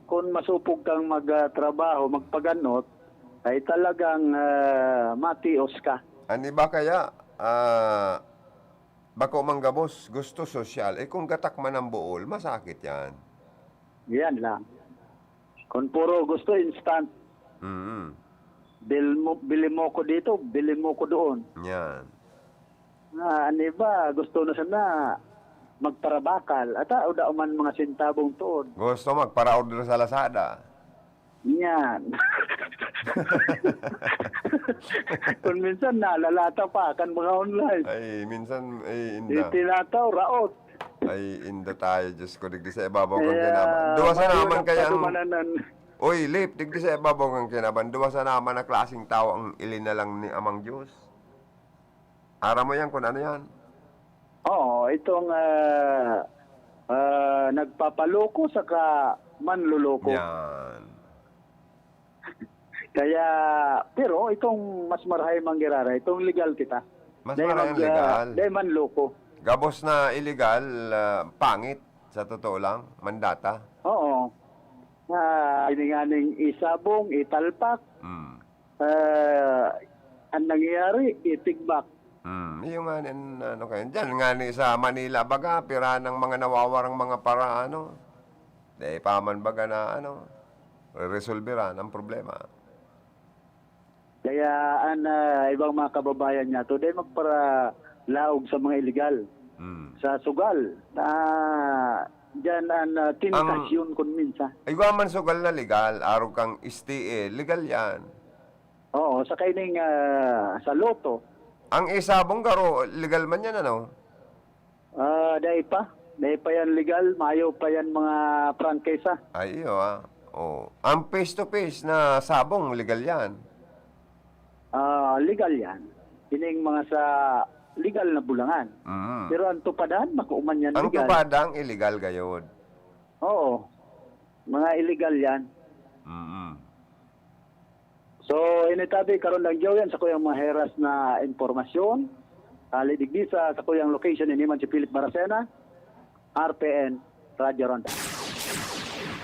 kung masupog kang magtrabaho, magpaganot, ay talagang matios ka. Ani ba kaya, bako manggabos, gusto sosyal, kung gatak man ang buol, masakit yan. Yan lang. Kung puro gusto instant, Mm-hmm. bili mo ko dito, bili mo ko doon. Yan. Ani ba, gusto na sana magparabakal. At uda man mga sintabong tuod. Gusto magpara-order sa Lazada. Yan. Kung minsan nalalata pa kan mga online. Ay, minsan, inda. Itinataw, raot. Ay, inda tayo, Diyos ko, digdi sa ibabaw kang kinaban. Duwa sa naman kaya ang... Uy, Lip, digdi sa ibabaw kang kinaban. Duwa sa naman na klaseng tao ang ilinalang ni Amang Diyos. Ara mo yan kung ano yan. Oo, itong nagpapaloko saka manluloko. Yan. Kaya, pero itong mas marahay manggirara, itong legal kita. Mas maraming legal. Dahil manloko. Gabos na illegal, pangit, sa totoo lang, mandata. Oo. Ininganing isabong, italpak, Mm. ang nangyayari, itigbak. Yung nga, ano kayo, dyan nga ni sa Manila, baga, pira ng mga nawawarang mga para, ano, de, paman baga na, ano, resolveran ang problema. Kaya ang ibang mga kababayan niya, today magpara laog sa mga illegal. Sa sugal, dyan ang tintasyon kung minsan. Ay, man sugal na legal, araw kang STE, legal yan. Oo, sa kaining sa loto, Ang isabong garo, legal man yan, ano? dahil pa yan legal, mayo pa yan mga prangkesa. Ay, iyo, Oh. Ang face-to-face na sabong, legal yan. Legal yan. Ining mga sa legal na bulangan. Pero ang tupadahan, makuuman yan Ang legal. tupadang, illegal gayod. Oo. Mga illegal yan. So, initabi karon lang Joey sa kuyang mga heras na informasyon. Lidigdi sa kuyang location ni Niman si Philip Maracena, RPN, Radyo Ronda.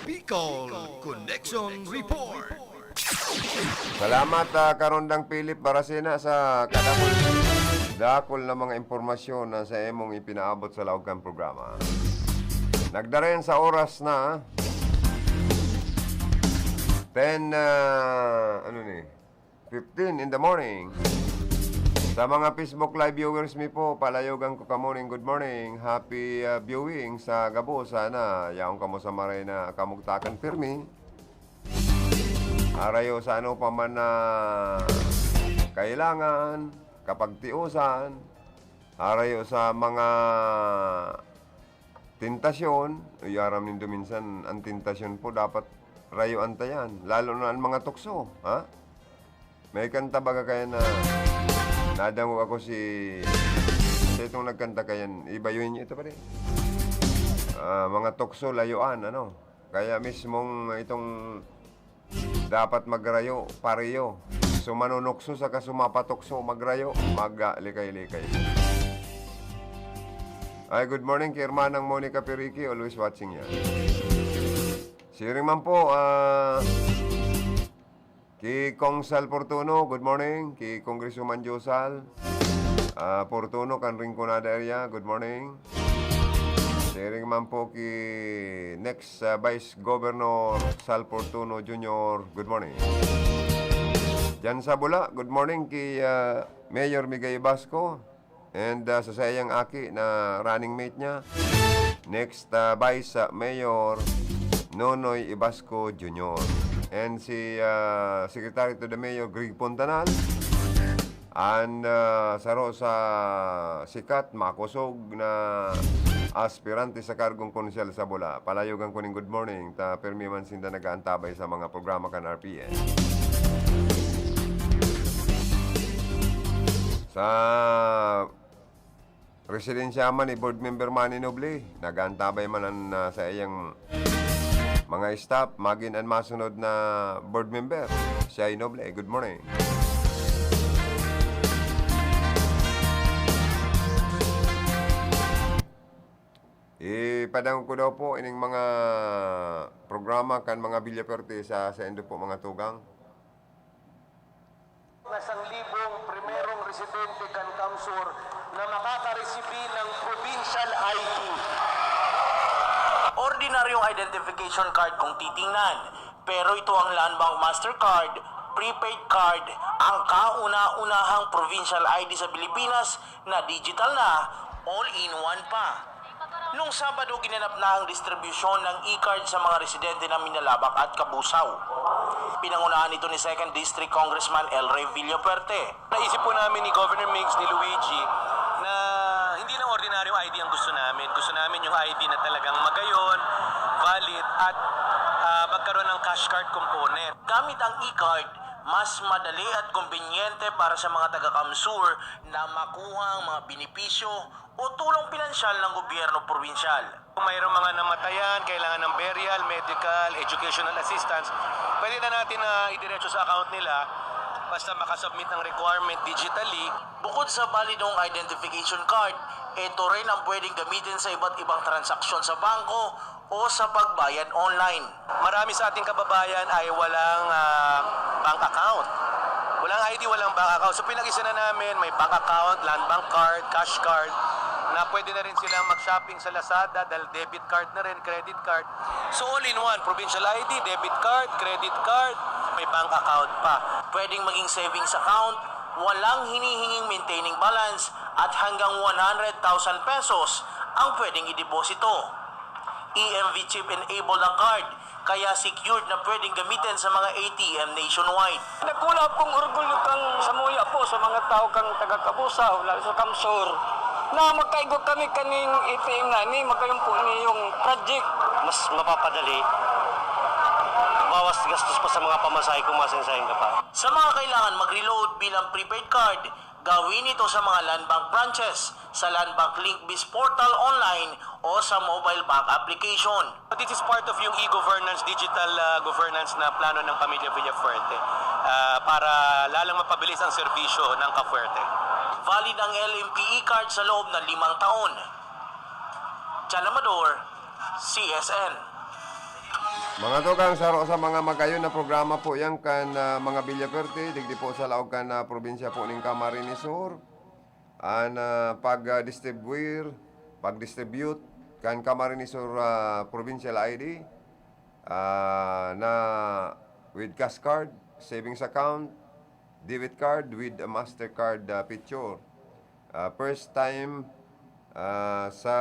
Bicol Connection Report. Salamat Karondang Philip Barasena sa dakol na mga impormasyon na sa emong ipinaabot sa laog kang programa. Nagdaren sa oras na 15 in the morning. Sa mga Facebook Live viewers mi po, palayogan ko ka morning, good morning. Happy viewing sa Gabo. Sana yaong kamo sa maray na kamugtakan pirmi. Arayo sa ano pa man na kailangan, kapag tiusan, arayo sa mga tintasyon, yaram nindo minsan ang tintasyon po dapat rayo antayan, lalo na ang mga tukso, ha? May kanta baga kaya na nadango ako sa itong nagkanta kayan, ibayuhin niyo ito pa rin. Mga tukso layuan, ano? Kaya mismong itong dapat magrayo, pareyo. So manunukso sa kasumapatokso, magrayo, maglikay-likay. Ay, good morning kay Hermanang Monica Periki, always watching yan. Siring man po, kay Kong Sal Portuno, good morning. Kay Congresswoman Josal Portuno, kan Rinconada area, good morning. Si Sharing man po kay next Vice Governor Sal Fortuno Jr. Good morning. Diyan sa Bula, good morning kay Mayor Migay Basco and sa sayang aki na running mate niya. Next Vice Mayor Nonoy Ibasco Jr. And si Secretary to the Mayor Greg Pontanal. And saro sa sikat, makusog na aspirante sa kargong konsyal sa Bula. Palayogan ko ning good morning. Ta permi man sinda nagaantabay sa mga programa kan RPN. Sa residensya man ni Board Member Manny Noble, nagaantabay man ang sa iyang mga staff, magin and masunod na board member. Siya ay Noble. Good morning. Ipadang ko daw po ining mga programa kan mga bilyaperte sa endo po mga tugang. Nasang libong primerong residente kan Kamsur na makakaresibi ng provincial ID. Ordinaryong identification card kung titingnan, pero ito ang Land Bank Mastercard, prepaid card, ang kauna-unahang provincial ID sa Pilipinas na digital na, all-in-one pa. Nung Sabado, ginanap na ang distribusyon ng e-card sa mga residente ng Minalabak at Kabusaw. Pinangunahan ito ni 2nd District Congressman El Rey Villafuerte. Naisip po namin ni Governor Mix, ni Luigi, na hindi na ordinaryong ID ang gusto namin. Gusto namin yung ID na talagang magayon, valid, at magkaroon ng cash card component. Gamit ang e-card, mas madali at kumbinyente para sa mga taga-Kamsur na makuha ang mga benepisyo o tulong pinansyal ng gobyerno probinsyal. Kung mayroong mga namatayan, kailangan ng burial, medical, educational assistance, pwede na natin na idiretso sa account nila basta makasubmit ng requirement digitally. Bukod sa validong identification card, ito rin ang pwedeng gamitin sa iba't ibang transaksyon sa bangko o sa pagbayad online. Marami sa ating kababayan ay walang bank account. Walang ID, walang bank account. So pinag-isa na namin, may bank account, land bank card, cash card, na pwede na rin silang mag-shopping sa Lazada dahil debit card na rin, credit card. So all-in-one, provincial ID, debit card, credit card, may bank account pa. Pwedeng maging savings account, walang hinihinging maintaining balance at hanggang 100,000 pesos ang pwedeng ideposito. EMV chip enabled ang card, kaya secured na pwedeng gamitin sa mga ATM nationwide. Nagkulab kong orgulyo kang samuya po sa mga tao kang taga-Kabusaw, lalo sa Kamsur, na magkaigot kami kaning ATM na ni, magkayong po ni yung project. Mas mapapadali, bawas gastos pa sa mga pamasahe kung masensahin ka pa. Sa mga kailangan mag-reload bilang prepaid card, gawin ito sa mga Land Bank branches, sa Land Bank Linkbiz portal online o sa mobile bank application. This is part of yung e-governance, digital governance na plano ng Pamilya Villafuerte para lalang mapabilis ang serbisyo ng Kafuerte. Valid ang LMPE card sa loob ng 5 taon. Jan Amador, CSN. Mga tugang saro sa mga magayon na programa po yan kan mga Villafuerte, digdi po sa laog kan probinsya po ng Camarines Sur. Pag-distribute kan Camarines Sur provincial ID na with cash card, savings account, debit card with a Mastercard picture. First time sa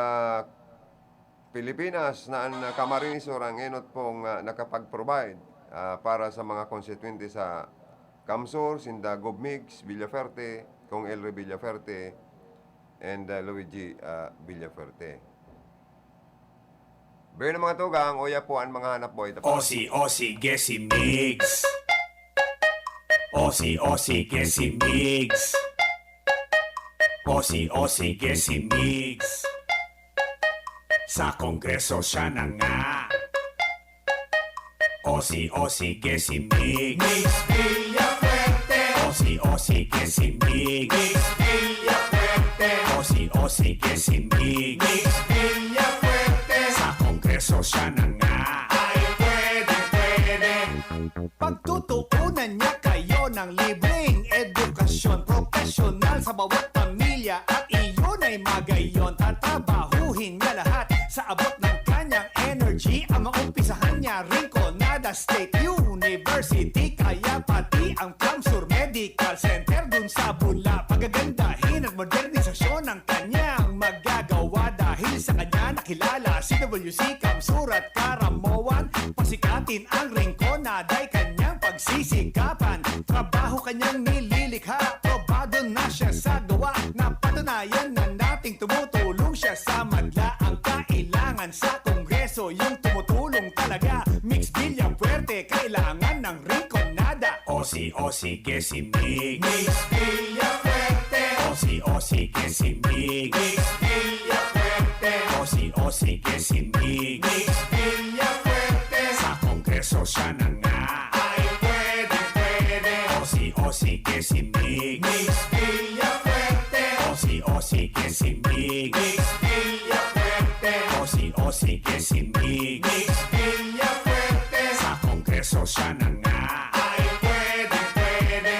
Pilipinas na ang Camarines Sur ang enot pong nakapag-provide para sa mga konstituente sa Kamsur, Sinda Gobmix, Villafuerte, Kong Elre Villafuerte, and Luigi Villafuerte. Bayo ng mga tugang, oya po ang mga hanap boy. Osi, Gesi Mix. Osi, Gesi Mix. Osi, Gesi Mix. Sa kongreso siya na nga. Osi, Gesi Mix. Mix Villafuerte. Osi, Gesi Mix. Mix Villafuerte. Osi, Gesi Mix. Mix Villafuerte. Sa kongreso siya na nga. Ay, pwede. Pagtutuunan niya kayo ng libreng edukasyon profesional sa bawat pamilya at iyon ay magayon. Tatabahuhin niya lahat sa abot ng kanyang energy. Ang maumpisahan niya, Rinconada State University. Kaya pati ang Camsur Medical Center dun sa Bula, pagagandahin at modernisasyon ng kanyang magagawa. Dahil sa kanya nakilala si WC Camsur at Karamoan. Pasikatin ang Rinconada ay kanyang pagsisikapan. Trabaho kanyang nililikha, probado na siya sa gawa. Napatunayan na nating tumutulong siya sa madla. Ang kailangan sa Kongreso, yung tumutulong talaga. Mix Villafuerte, kailangan ng Rinconada. Osi que si mig, Mix Villafuerte. Osi que si mig, Mix Villafuerte. Osi que si mig, Mix Villafuerte. Sa Kongreso siya na nga ay pwede. Osi que si mig, Mix Villafuerte. Osi que si mig, Mix Villafuerte. Osi que si mig, Mix Villafuerte. Sa Kongreso siya na nga ay pwede.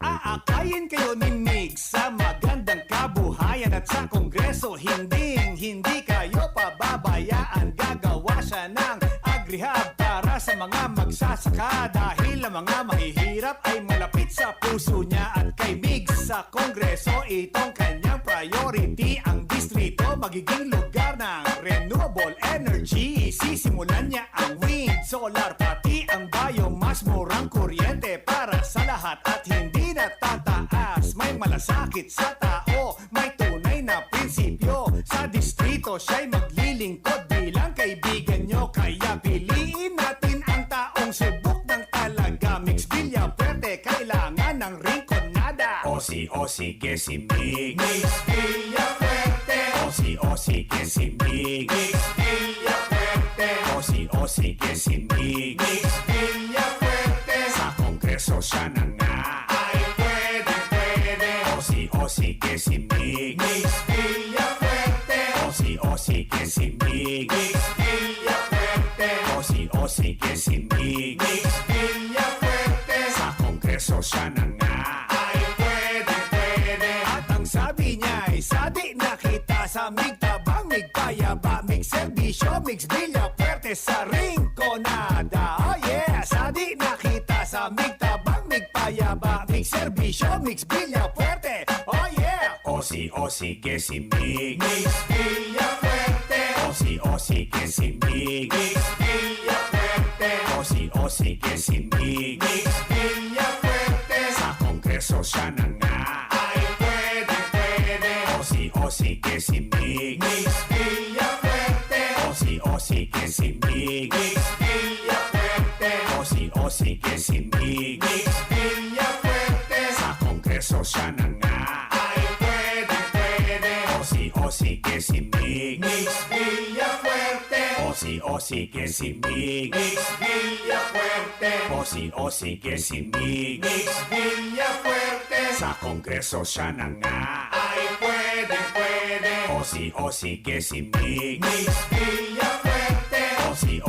Aakayin kayo ni Mix sa magandang kabuhayan at sa Kongreso hindi kayo pababayaan. Gagawa siya ng agrihab para sa mga magsasaka dahil ang mga mahihirap ay malapit sa puso niya. At kay Mix sa Kongreso, itong kanyang priority. Ang distrito magiging lugar ng renewable energy. Sisimulan niya ang wind, solar, pati ang biomass. Murang kuryente para sa lahat at hindi na tataas. May malasakit sa tao, may tunay na prinsipyo. Sa distrito siya'y maglilingkod bilang kaibigan nyo. Kaya piliin natin ang taong subok ng talaga. Mix Villafuerte, kailangan ng Rinconada. Osi que si mig, Mix Villafuerte. Osi que si mig, Mix Villafuerte. Osi que si mig, Mix Villafuerte. Sa Kongreso siya na nga ay pwede. Osi que si mig, Mix Villafuerte. Osi que si mig, Mix Villafuerte. Osi que si mig, Mix Villafuerte. Sa Kongreso siya na nga ay pwede. At ang sabi niya ay sadi na kita sa migtabang, migpayaba, migserbisyo, Mix Villafuerte sa Rinconada. Oh yeah, sadi na kita sa migtabang, migpayaba, migserbisyo, Mix Villafuerte. Oh yeah. Osi que si mig, Mix Villafuerte. Osi que si mig, Mix Villafuerte. Osi que si mig, Mix Villafuerte. Sa Kongreso siya na nga ay pwede. Osi que si mig, Mix Villafuerte. Osi que si mig, Mix Villafuerte. Osi que si mig, Mix Villafuerte. Sa Kongreso siya na nga ay pwede. Osi que si mig, Mix Villafuerte. Osi que si mig, Mix Villafuerte. Osi que si mig, Mix Villafuerte. Sa Kongreso siya na nga ay pwede. Osi que si mig, Mix Villafuerte. Osi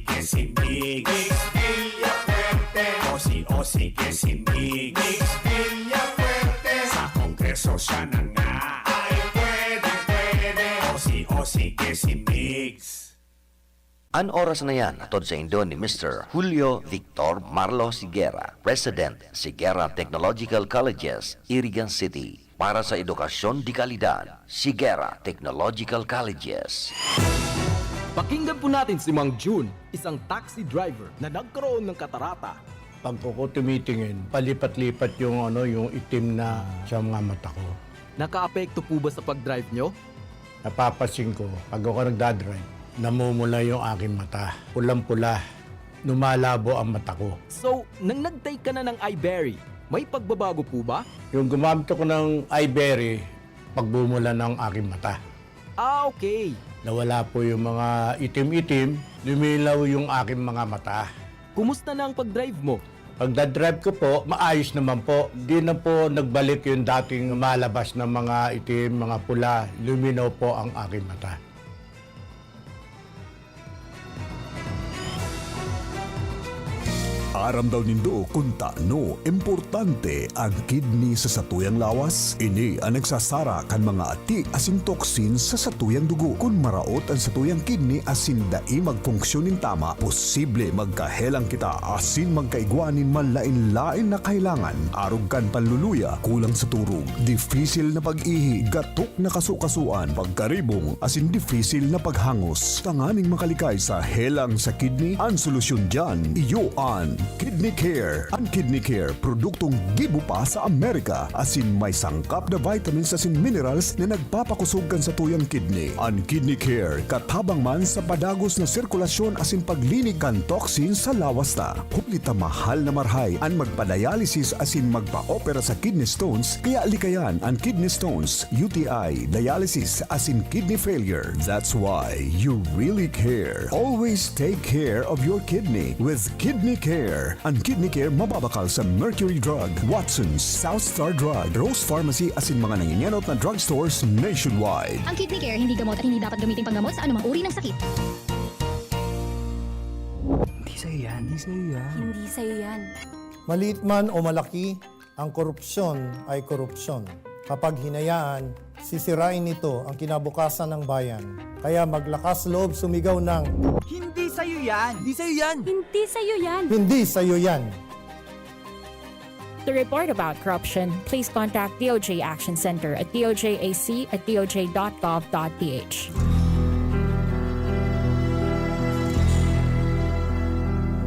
que si mig, Mix Villafuerte. Osi que si mig, Mix Villafuerte. Sa Kongreso siya na nga ay pwede. Osi que si Mix. An oras na yan, atod sa Indo ni Mr. Julio Victor Marlo Siguera, President, Siguera Technological Colleges, Irigan City. Para sa edukasyon di kalidad, Siguera Technological Colleges. Pakinggan po natin si Mang June, isang taxi driver na nagkaroon ng katarata. Pag ko tumitingin, palipat-lipat yung itim na sa mga mata ko. Nakaapekto po ba sa pag-drive nyo? Napapasin ko, pag ako nagdadrive, namumula yung aking mata. Pulang-pula, lumalabo ang mata ko. So, nang nag-take ka na ng iBerry, may pagbabago po ba? Yung gumamit ako ng iBerry, pagbumula ng aking mata. Ah, okay. Nawala po yung mga itim-itim, lumilaw yung aking mga mata. Kumusta na ang pag-drive mo? Pagdadrive ko po, maayos naman po. Di na po nagbalik yung dating malabas na mga itim, mga pula. Luminaw po ang aking mata. Aram daw nindo kung taano importante ang kidney sa satuyang lawas. Ini ang nagsasara kan mga ati asin toksin sa satuyang dugo. Kung maraot ang satuyang kidney asin dai magfunksyonin tama, posible magkahelang kita asin magkaigwanin manlain-lain na kailangan. Arog kan panluluya, kulang sa turog, difisil na pag-ihi, gatok na kasukasuan, pagkaribong asin difisil na paghangos. Tanganing makalikay sa helang sa kidney, ang solusyon dyan, iyo ang Kidney Care. Ang Kidney Care, produktong gibo pa sa Amerika, asin may sangkap na vitamins asin minerals na nagpapakusog kan sa tuyang kidney. Ang Kidney Care, katabang man sa padagos na sirkulasyon asin paglinig kan toxin sa lawas ta. Hulita mahal na marhay ang magpa-dialysis asin magpa-opera sa kidney stones, kaya likayan ang kidney stones, UTI, dialysis asin kidney failure. That's why you really care. Always take care of your kidney with Kidney Care. Ang Kidney Care mababakal sa Mercury Drug, Watson's, South Star Drug, Rose Pharmacy asin mga nanginyanot na drugstores nationwide. Ang Kidney Care hindi gamot at hindi dapat gamitin panggamot sa anumang uri ng sakit. Hindi sa'yo yan. Hindi sa'yo yan. Maliit man o malaki, ang korupsyon ay korupsyon. Kapag hinayaan, sisirain nito ang kinabukasan ng bayan. Kaya maglakas loob sumigaw ng Hindi sa'yo yan. Hindi sa'yo yan. Hindi sa'yo yan. hindi sa'yo yan. To report about corruption, please contact DOJ Action Center at dojAC@doj.gov.ph.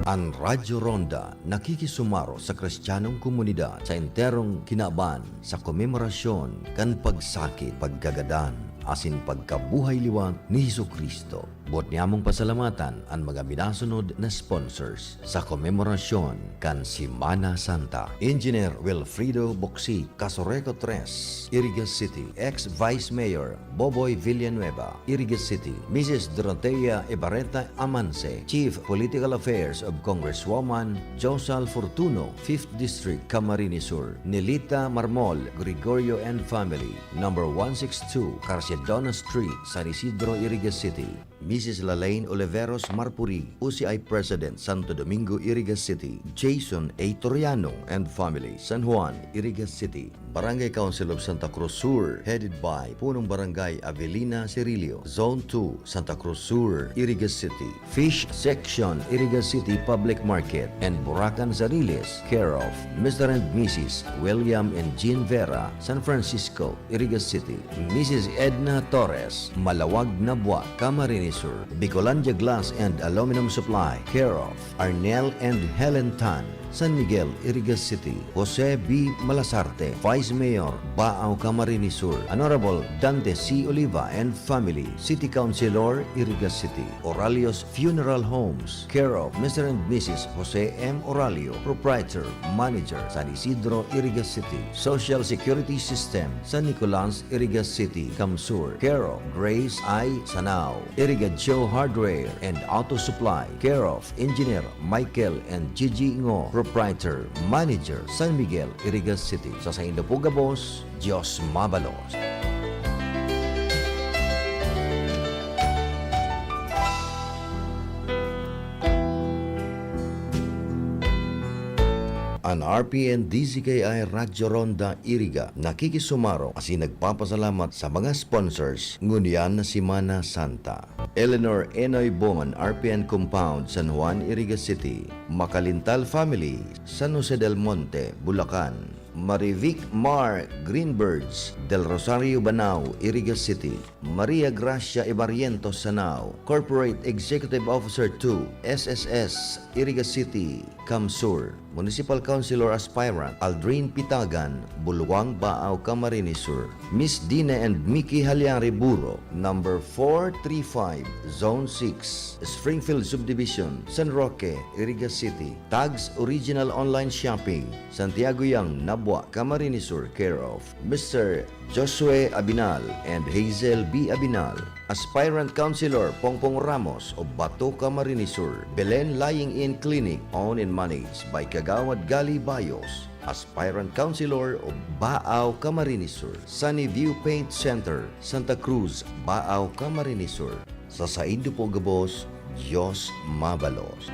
Ang Radyo Ronda nakikisumaro sa Kristiyanong komunidad sa enterong kinaban sa komemorasyon kan pagsakit, paggagadan, asin pagkabuhay liwat ni Hesukristo. Buot niyamong pasalamatan ang mga minasunod na sponsors sa komemorasyon kan Semana Santa. Engineer Wilfrido Boxi, Casoreco 3, Irigas City. Ex-Vice Mayor Boboy Villanueva, Irigas City. Mrs. Dorotea Ibarreta Amance, Chief Political Affairs of Congresswoman Josal Fortuno, 5th District, Camarines Sur. Nelita Marmol, Gregorio and Family, number 162, Carciadona Street, San Isidro, Irigas City. Mrs. Lalaine Oliveros Marpuri, UCI President, Santo Domingo, Irigas City. Jason A. Toriano and Family, San Juan, Irigas City. Barangay Council of Santa Cruz Sur, headed by Punong Barangay Avelina Cirilio. Zone 2, Santa Cruz Sur, Irigas City. Fish Section, Irigas City Public Market and Buracan Zariles, care of Mr. and Mrs. William and Jean Vera, San Francisco, Irigas City. Mrs. Edna Torres, Malawag Nabwa, Camarines Sur. Bicolandia Glass and Aluminum Supply, care of Arnel and Helen Tan, San Miguel, Irigas City. Jose B. Malasarte, Vice Mayor, Baao, Camarines Sur. Honorable Dante C. Oliva and Family, City Councilor, Irigas City. Oralios Funeral Homes, care of Mr. and Mrs. Jose M. Oralio, Proprietor, Manager, San Isidro, Irigas City. Social Security System, San Nicolas, Irigas City, Camsur, care of Grace I. Sanao. Irigadjo Hardware and Auto Supply, care of Engineer Michael and Gigi Ngo, Proprietor, Manager, San Miguel, Irigas City. Sa Saindo Pugabos, Diyos Mabalos. Ang RPN DZKI Radyo Ronda Iriga nakikisumaro kasi nagpapasalamat sa mga sponsors ngunyan na Semana Santa. Eleanor Enoy Bon, RPN Compound, San Juan, Irigas City. Makalintal Family, San Jose del Monte, Bulacan. Marivic Mar Greenbirds, Del Rosario, Banao, Irigas City. Maria Gracia Ibariento, Sanao. Corporate Executive Officer 2, SSS, Irigas City, Camsur. Municipal Councilor Aspirant Aldrin Pitagan, Buluwang, Baao, Camarines Sur. Miss Dina and Mickey Halyari Buro, number 435, Zone 6, Springfield Subdivision, San Roque, Irigas City. Tags Original Online Shopping, Santiago Yang, Nabwa, Camarines Sur, care of Mr. Josue Abinal and Hazel B. Abinal. Aspirant Councilor Pongpong Ramos of Bato, Camarines Sur. Belen Lying-In Clinic, owned and managed by Kagawad Gali Bayos. Aspirant Councilor of Baao, Camarines Sur. Sunny View Paint Center, Santa Cruz, Baao, Camarines Sur. Sa Saindo Pugabos, Diyos Mabalos.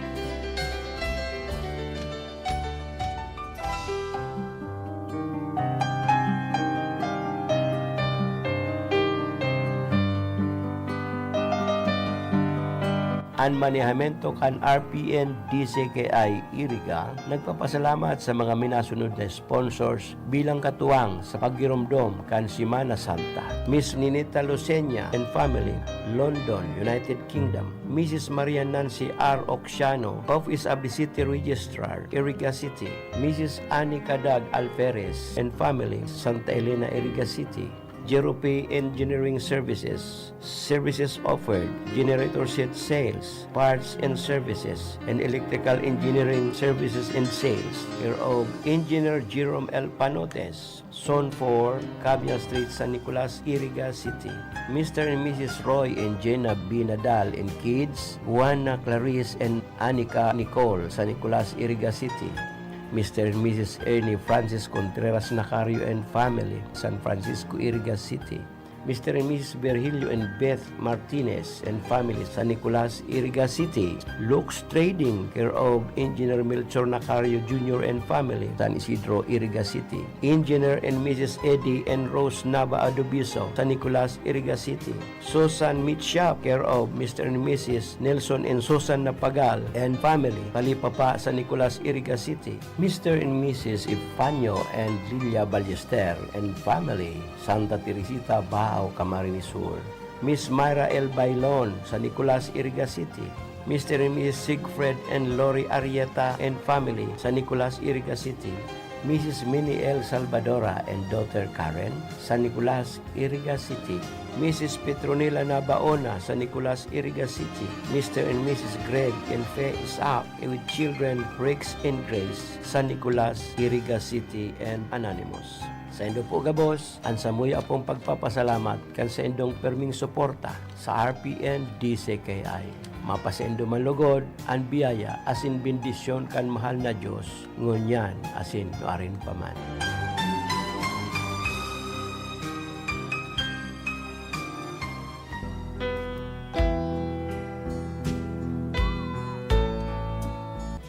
An manehamiento kan RPN DCKI Iriga nagpapasalamat sa mga minasunod na sponsors bilang katuwang sa paggiromdom kan Semana Santa. Miss Ninita Lucena and family, London, United Kingdom. Mrs. Maria Nancy R. Oxiano, Office of the City Registrar, Iriga City. Mrs. Annie Cadag Alferez and family, Santa Elena, Iriga City. Jerope Engineering Services. Services offered: generator set sales, parts and services, and electrical engineering services and sales. Care of Engineer Jerome L. Panotes, Zone 4, Cabia Street, San Nicolas, Iriga City. Mr. and Mrs. Roy and Jenna B. Nadal and kids, Juana Clarice and Anika Nicole, San Nicolas, Iriga City. Mr. and Mrs. Ernie Francis Contreras Nacario and family, San Francisco, Iriga City. Mr. and Mrs. Virgilio and Beth Martinez and family, San Nicolas, Iriga City. Lux Trading, care of Engineer Melchor Nacario Jr. and family, San Isidro, Iriga City. Engineer and Mrs. Eddie and Rose Nava Adobiso, San Nicolas, Iriga City. Susan Meat Shop, care of Mr. and Mrs. Nelson and Susan Napagal and family, Palipapa, San Nicolas, Iriga City. Mr. and Mrs. Ifanyo and Lilia Ballester and family, Santa Teresita, Bao, Camarines Sur. Miss Myra L. Bailon, San Nicolas, Iriga City. Mr. and Mrs. Sigfred and Lori Arieta and family, San Nicolas, Iriga City. Mrs. Minnie L. Salvadora and daughter Karen, San Nicolas, Iriga City. Mrs. Petronila Nabaona, San Nicolas, Iriga City. Mr. and Mrs. Greg and Faye Isaac with children Rex and Grace, San Nicolas, Iriga City, and Anonymous. Sa indo po gabos, ang samuya pong pagpapasalamat kan sa indong perming suporta sa RPN DCKI. Mapasendo man lugod, ang biyaya asin bendisyon kan mahal na Diyos, ngunyan asin tuarin paman.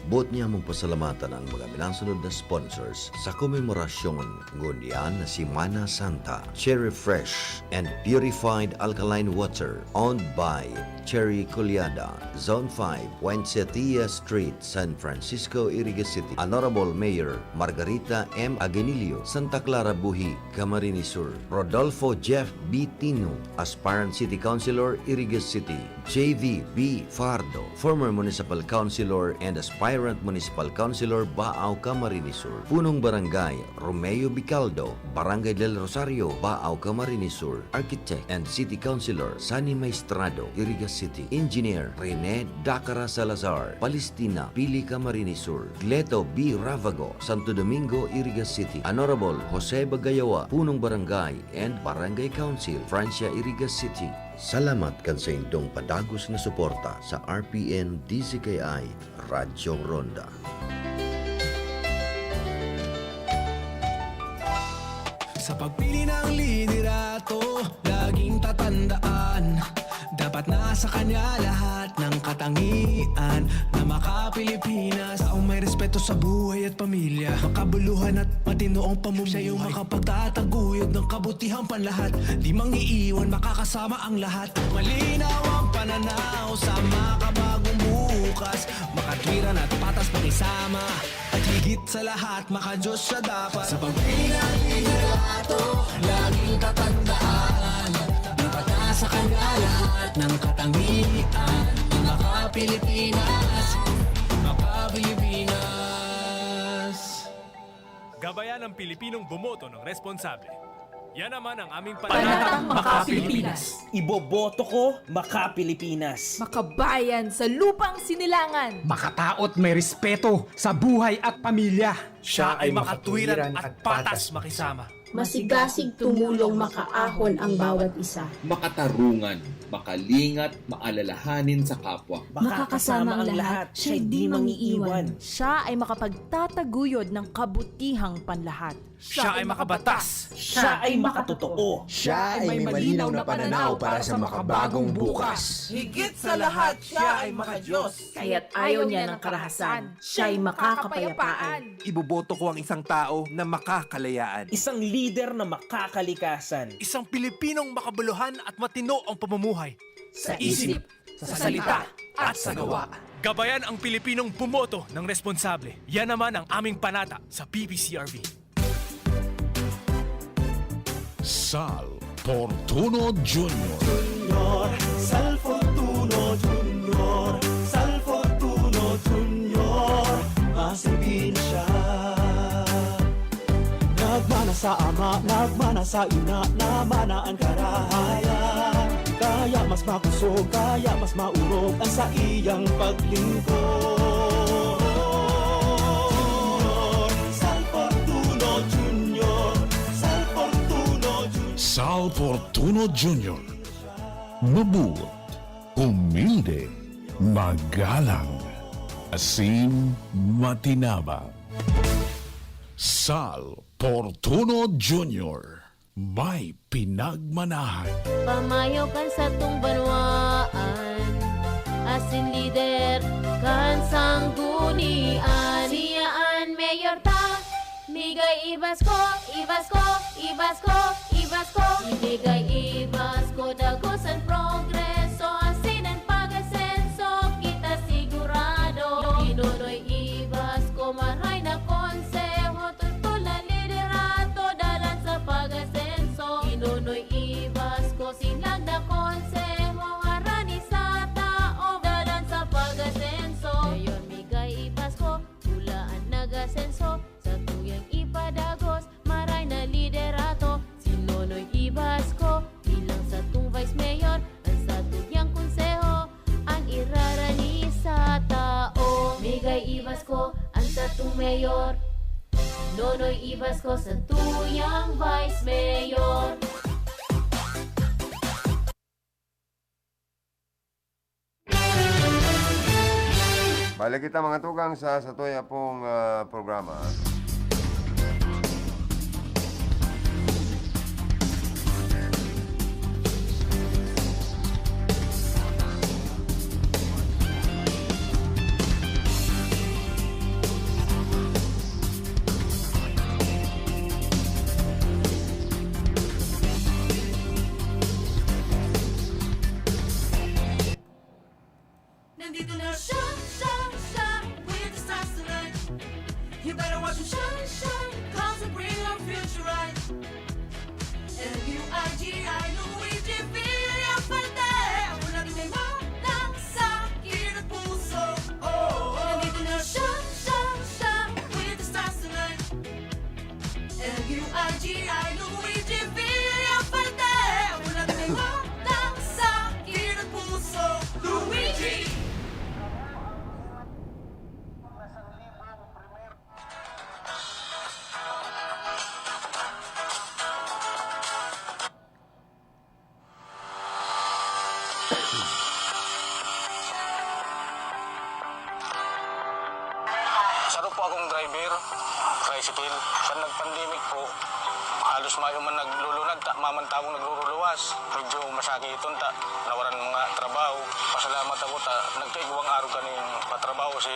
Buot niya mong pasalamatan ang mga minasunod na sponsors sa komemorasyon ngunyan na Semana Santa. Cherry Fresh and Purified Alkaline Water owned by Cherry Culiada, Zone 5, Puensetilla Street, San Francisco, Iriga City. Honorable Mayor Margarita M. Aguinillo, Santa Clara, Buhi, Camarines Sur. Rodolfo Jeff B. Tino, Aspirant City Councilor, Iriga City. J.V. B. Fardo, former Municipal Councilor and Aspirant Municipal Councilor, Baao, Camarines Sur. Punong Barangay Romeo Bicaldo, Barangay del Rosario, Baao, Camarines Sur. Architect and City Councilor Sani Maestrado, Iriga City. Engineer Rene Dacara Salazar, Palestina, Pili, Camarines Sur. Gleto B. Ravago, Santo Domingo, Iriga City. Honorable Jose Bagayawa, Punong Barangay and Barangay Council, Francia, Iriga City. Salamat kan sa indong padagos na suporta sa RPN DCKI Radyo Ronda. Sa pagpili ng liderato, laging tatandaan, dapat nasa kanya lahat ng katangian na maka-Pilipinas. Taong may respeto sa buhay at pamilya, makabuluhan at matinoong pamumuhay. Siya yung makapagtataguyod ng kabutihang panlahat, di mangiiwan, makakasama ang lahat. Malinaw ang pananaw sa makabagong bukas, makatwiran at patas pakisama, at higit sa lahat, maka-Diyos siya dapat. Sa pagpili ng liderato, laging tatandaan, dapat nasa kanya lahat ng katangian, maka-Pilipinas, maka-Pilipinas. Gabayan ng Pilipinong bumoto ng responsable. Yan naman ang aming Panatang Maka-Pilipinas. Iboboto ko, Maka-Pilipinas. Makabayan sa lupang sinilangan. Makataot may respeto sa buhay at pamilya. Siya ay makatwiran at patas makisama. Masigasig tumulong makaahon ang bawat isa. Makatarungan, makalingat, maalalahanin sa kapwa. Makakasama ang lahat, siya'y di mangiiwan. Siya ay makapagtataguyod ng kabutihang panlahat. Siya ay makabatas. Siya ay makatotoo. Siya ay may malinaw na pananaw para sa makabagong bukas. Higit sa lahat, siya ay maka-Diyos. Kaya't ayaw niya ng karahasan. Siya ay makakapayapaan. Iboboto ko ang isang tao na makakalayaan. Isang leader na makakalikasan. Isang Pilipinong makabuluhan at matino ang pamumuhay. Sa isip, sa salita at sa gawa. Gabayan ang Pilipinong bumoto ng responsable. Yan naman ang aming panata sa PPCRV. Sal Fortuno Jr. Sal Fortuno Jr. Sal Fortuno Jr. Masipin siya. Nagmana sa ama, nagmana sa ina, namana ang karahayan. Kaya mas makusog, kaya mas maurog ang sa iyang paglingkod. Sal Fortuno Jr. Sal Fortuno Jr. Sal Fortuno Jr. Mabuot, humilde, magalang, asin, matinabang. Sal Fortuno Jr. May pinagmanahan. Pamayo kan sa tung banwaan, asin lider kan sanggunian. Siyaan mayor ta, migay ibas ko, ibas ko, ibas ko, ibas ko. Ibigay ibas ko, dagosan progreso, asin ang pag-asenso, kita sigurado. Inunoy ibas ko, maray na konseho, tutol na liderato, dalan sa pag-asenso. Inunoy ibas ko, silang na konseho, harani sa tao, dalan sa pag-asenso. Ngayon migay ibas ko, hulaan nag-asenso, sa tuyang ipadagos, maray na liderato. Sinunoy ibas ko, bilang sa tung vice mayor, ang sa tuyang konseho, ang irarani sa tao. Migay ibas ko, ang sa tung mayor, nonoy ibas ko sa tuyang vice mayor. Balik kita mga tugang sa satuya pong programa. Nandito na siya, with the stars tonight. You better watch him shine, cause he'll bring our future right. L-U-I-G-I, Luigi Villafarte. Ako lagi may walang sakit at puso. Nandito na siya, with the stars tonight. L-U-I-G-I, Luigi Villafarte. Ako lagi may walang sakit at puso. Luigi! Saro po akong driver, tricycle. Sa nag-pandemic po, halos mayo man naglulunag, mamantawong nagluluwas. Medyo masakiton ta, nawaran mga trabaho. Pasalamat ako ta, nagkaigwang araw kaning patrabaho si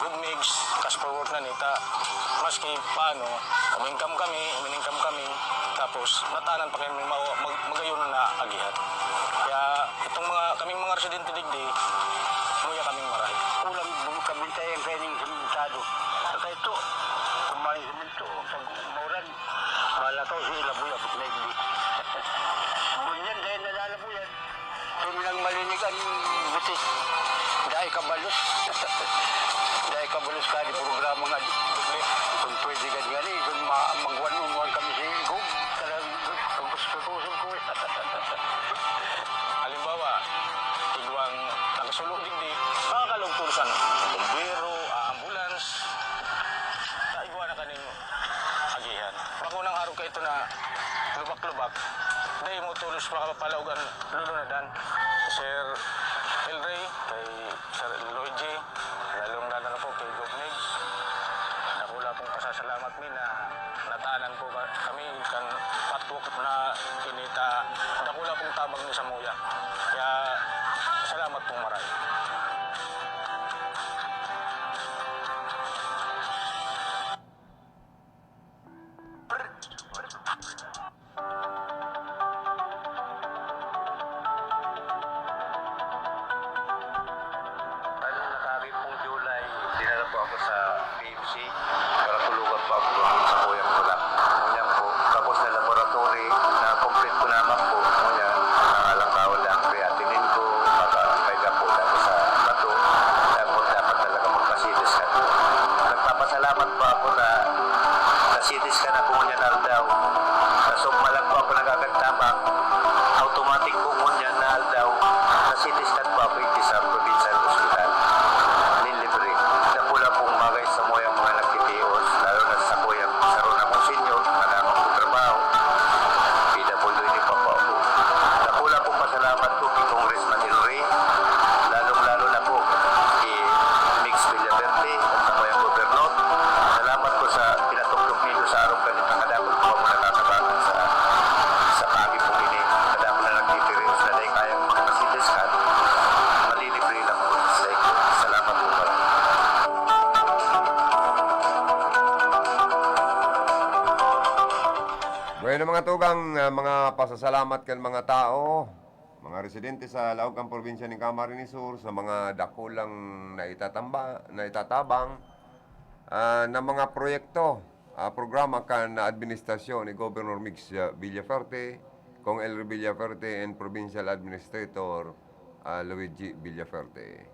Good Mix, Casper Work na nita. Maski paano, umingkam kami, tapos natanan pa kayo magayon na agihan. Kaya itong kaming mga residente digdi, muya kaming maray. Ulang kami tayo ang kanyang simentado. Saka ito, kumain simento, pag umuran, wala to si Ilabuya, na hindi. Bunyan, dahil nalalabuyan. Tumilang malinig ang butis. Dahil kabalos. Dahil kabalos ka di programa nga di. Kung pwede ka di gani, kung magwan-unwan kami si Igog, talagang gusto-gusto ko. Halimbawa, igwang nakasulog digdi, makakalugtulusan, bumbero, ambulance, taigwa na kaning agihan. Pakunang araw ka ito na lubak-lubak, dahil mo tulos makapapalawagan lulunadan. Sir El Rey, kay Sir Luigi, lalong-lalo na po kay Gobnig. Nakula pong pasasalamat mi na natanan po kami kan patwok na kinita. Nakula pong tabang ni Samuya. Kaya salamat pong maray. nasilis ka na kung yan daw. Kaso malag po ako nagagagtabang, automatic po kung yan daw. Nasilis ka po ako iti sa provincial hospital. Nilibre. Napula pong magay sa moyang mga nagtitios, lalo na sa kuyang saro na kong senior, madamang po trabaho. PWD pa po ako. Napula pong pasalamat po kay Congressman Hilary, lalong-lalo na po kay Mix Villaverde at sa kuyang gobernador. Salamat po sa pinatuklog nito sa araw kanito. Kadapon po ako nakakabangan sa kami po ini. Kadapon na nagtitirios na dahil kayang makapasilis ka. Malilibre lang po. Salamat po pala. Bueno mga tugang, mga pasasalamat kan mga tao, mga residente sa Laugang Probinsya ng Camarines Sur, sa mga dakulang naitatabang na mga proyekto, programa kan na administrasyon ni Governor Mix Villaferte, Kong Elry Villaferte and Provincial Administrator Luigi Villaferte.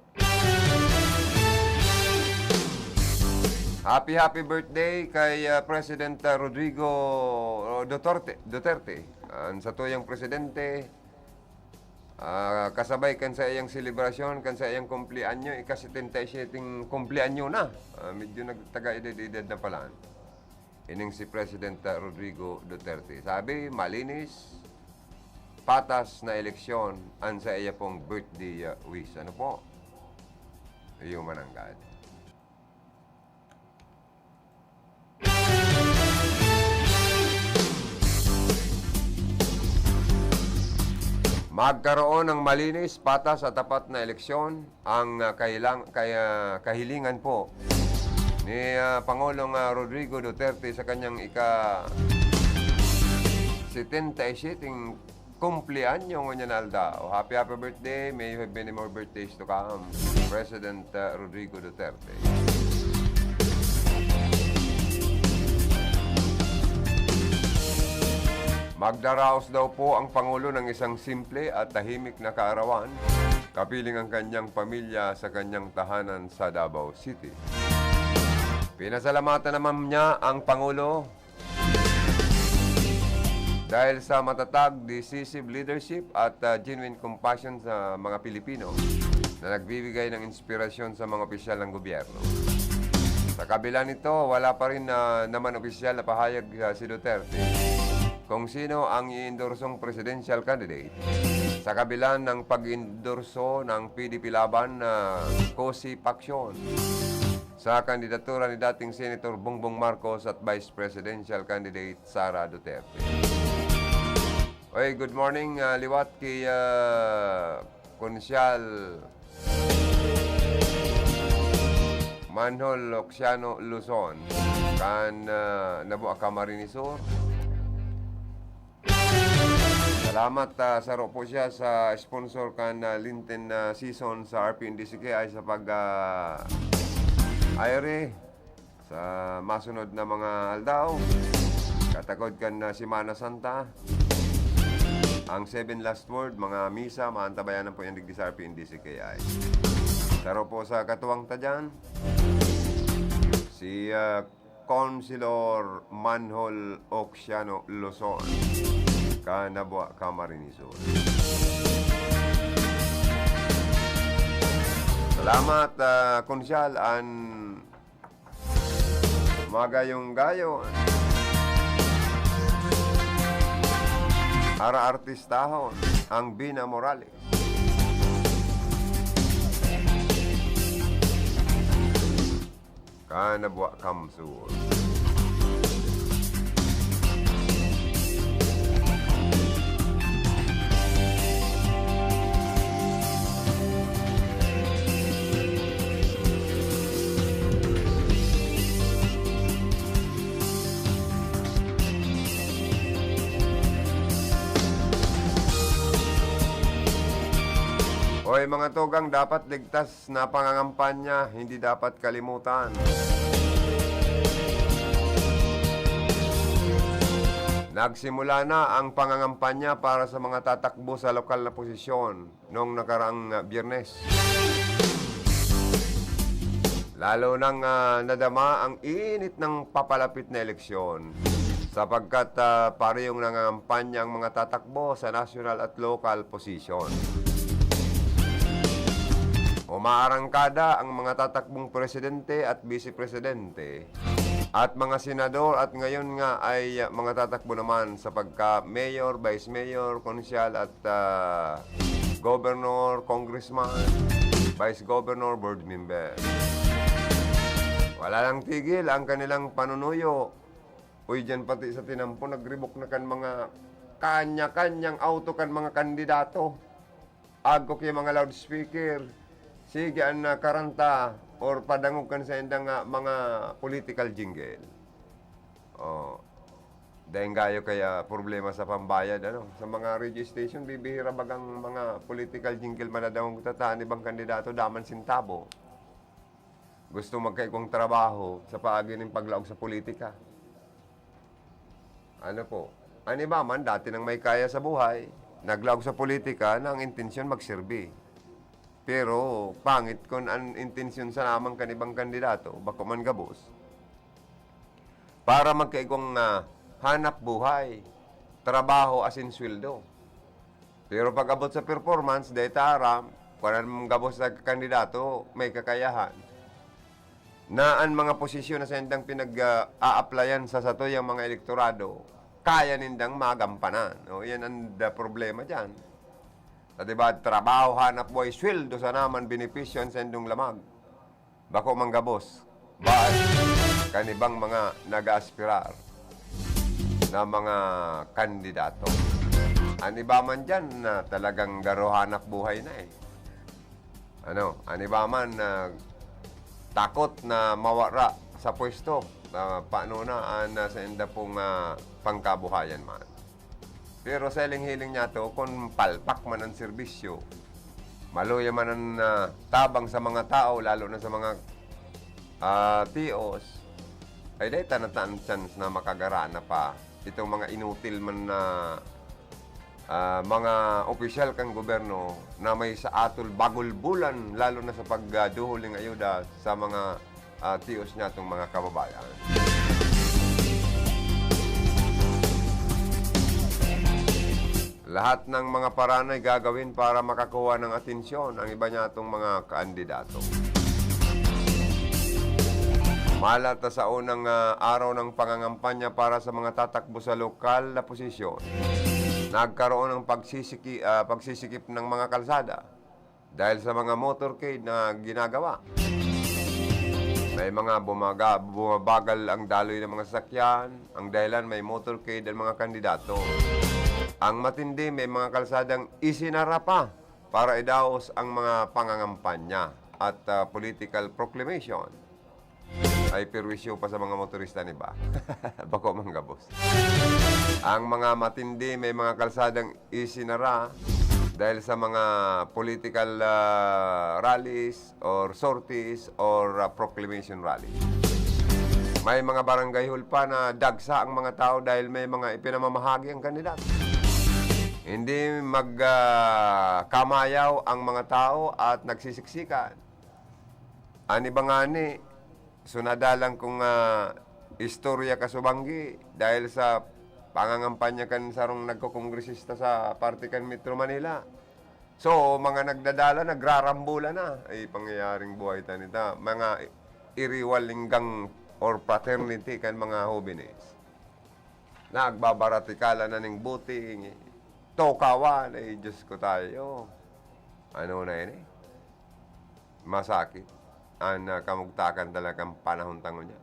Happy birthday kay President Rodrigo Duterte. Sa tuyang presidente, kasabay kan sa iyang selebrasyon, kan sa iyang kumplianyo, ika-77 kumplianyo na. Medyo nagtaga-edad na pala. Ining si President Rodrigo Duterte. Sabi, malinis, patas na eleksyon ang sa iya pong birthday wish. Ano po? Iyong mananggad. Magkaroon ng malinis, patas at tapat na eleksyon ang kahilingan po ni Pangulong Rodrigo Duterte sa kanyang ika-77 kumplianyo ngayon alda. Happy birthday. May you have many more birthdays to come. President Rodrigo Duterte. Magdaraos daw po ang Pangulo ng isang simple at tahimik na kaarawan, kapiling ang kanyang pamilya sa kanyang tahanan sa Davao City. Pinasalamatan naman niya ang Pangulo dahil sa matatag, decisive leadership at genuine compassion sa mga Pilipino na nagbibigay ng inspirasyon sa mga opisyal ng gobyerno. Sa kabila nito, wala pa rin naman opisyal na pahayag si Duterte kung sino ang i-endorsong presidential candidate sa kabila ng pag-endorso ng PDP Laban na Cosi Pacson sa kandidatura ni dating Senator Bongbong Marcos at Vice Presidential candidate Sara Duterte. Oy, good morning, liwat kay Konsyal Manhol Oxiano Luzon kan Nabuak Camarines Sur. Salamat sa po siya sa sponsor kan Linten season sa RPNDCK ay sa ayre sa masunod na mga aldaw. Katakod kan Semana Santa. Ang 7 last word, mga misa, maantabayanan po yung digdi sa RPNDCK ay. Saro po sa katuwang tadyan, si Councilor Manhol Oxiano Luzon. Nabuak Camarines Sur. Salamat, Konsyal, an magayong-gayo. Ara artistahon, ang Bina Morales. Nabuak Kamsur. Hoy mga tugang, dapat ligtas na pangangampanya, hindi dapat kalimutan. Nagsimula na ang pangangampanya para sa mga tatakbo sa lokal na posisyon noong nakaraang Biyernes. Lalo nang nadama ang init ng papalapit na eleksyon sapagkat parehong nangangampanya ang mga tatakbo sa national at local position. Umaarangkada ang mga tatakbong presidente at vice-presidente at mga senador at ngayon nga ay mga tatakbo naman sa pagka-mayor, vice-mayor, konsyal at governor, congressman, vice-governor, board member. Wala lang tigil ang kanilang panunuyo. Uy, dyan pati sa tinampo, nagribok na kan mga kanya-kanyang auto kan mga kandidato. Agok yung mga loudspeaker. Sige, ang karanta or padangog kan sa indang mga political jingle. Oh. Dahil gayo kaya problema sa pambayad, ano? Sa mga radio station, bibihira bagang mga political jingle manadangog tataan ibang kandidato, daman sintabo. Gusto magkaigong trabaho sa paagi ng paglaog sa politika. Ano po? Ano ba man, dati nang may kaya sa buhay, naglaog sa politika na ang intensyon magsilbi. Pero, pangit kung ang intensyon sa namang kanibang kandidato, bako man gabos, para magkaigong hanap buhay, trabaho as in sweldo. Pero pag abot sa performance, dahil taram, kung anong gabos sa kandidato, may kakayahan. Na ang mga posisyon na sa indang pinag-a-applyan sa satoyang mga elektorado, kaya nindang magampanan. O, yan ang problema dyan. At diba, trabaho, hanap buhay, sweldo sa naman, benepisyon sa indong lamag. Bako manggabos. Ba't kanibang mga nag-aspirar na mga kandidato. Ano ba man dyan na talagang garo hanap buhay na eh. Ano, ano ba man takot na mawara sa pwesto paano na sa inda pong pangkabuhayan man. Pero sa hiling niya to, kung palpak man ang serbisyo, maluya man ang tabang sa mga tao, lalo na sa mga TOs, ay dahil tanataan chance na makagarana pa itong mga inutil man na mga opisyal kang gobyerno na may sa atol bagulbulan, lalo na sa pagduhuling ayuda sa mga TOs niya itong mga kababayan. Lahat ng mga paraan ay gagawin para makakuha ng atensyon ang iba niya itong mga kandidato. Malata sa unang araw ng pangangampanya para sa mga tatakbo sa lokal na posisyon, nagkaroon ng pagsisikip ng mga kalsada dahil sa mga motorcade na ginagawa. May mga bumabagal ang daloy ng mga sasakyan, ang dahilan may motorcade ang mga kandidato. Ang matindi, may mga kalsadang isinara pa para idaos ang mga pangangampanya at political proclamation. Ay perwisyo pa sa mga motorista ni ba? Bako manggabos. Ang mga matindi, may mga kalsadang isinara dahil sa mga political rallies or sorties or proclamation rallies. May mga barangay hall pa na dagsa ang mga tao dahil may mga ipinamamahagi ang kandidato. Hindi magkamayaw ang mga tao at nagsisiksikan. Ani ba nga ni, sunadalang kung istorya kasubanggi dahil sa pangangampanya kan sarong nagkokongresista sa parte kan Metro Manila. So, mga nagdadala, nagrarambula na. Ay, pangyayaring buhay tanita. Mga iriwalinggang or fraternity kan mga hobines. Nagbabaratikala na ng buting. Tokawan, ay Diyos ko tayo. Ano na yun eh? Masakit. Ang kamugtakan talagang panahon tango niya.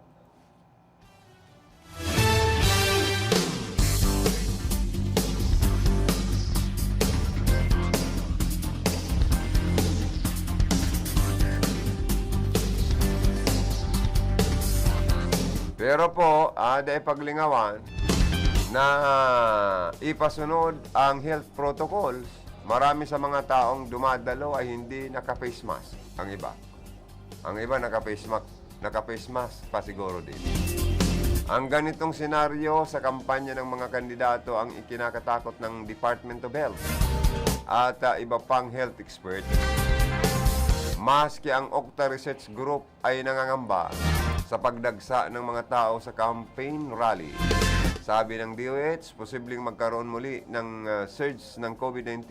Pero po, dahil paglingawan, na ipasunod ang health protocols, marami sa mga taong dumadalo ay hindi naka-face mask. Ang iba. Ang iba naka-face mask pa siguro din. Ang ganitong senaryo sa kampanya ng mga kandidato ang ikinakatakot ng Department of Health at iba pang health expert. Maski ang Okta Research Group ay nangangamba sa pagdagsa ng mga tao sa campaign rally. Sabi ng DOH, posibleng magkaroon muli ng surge ng COVID-19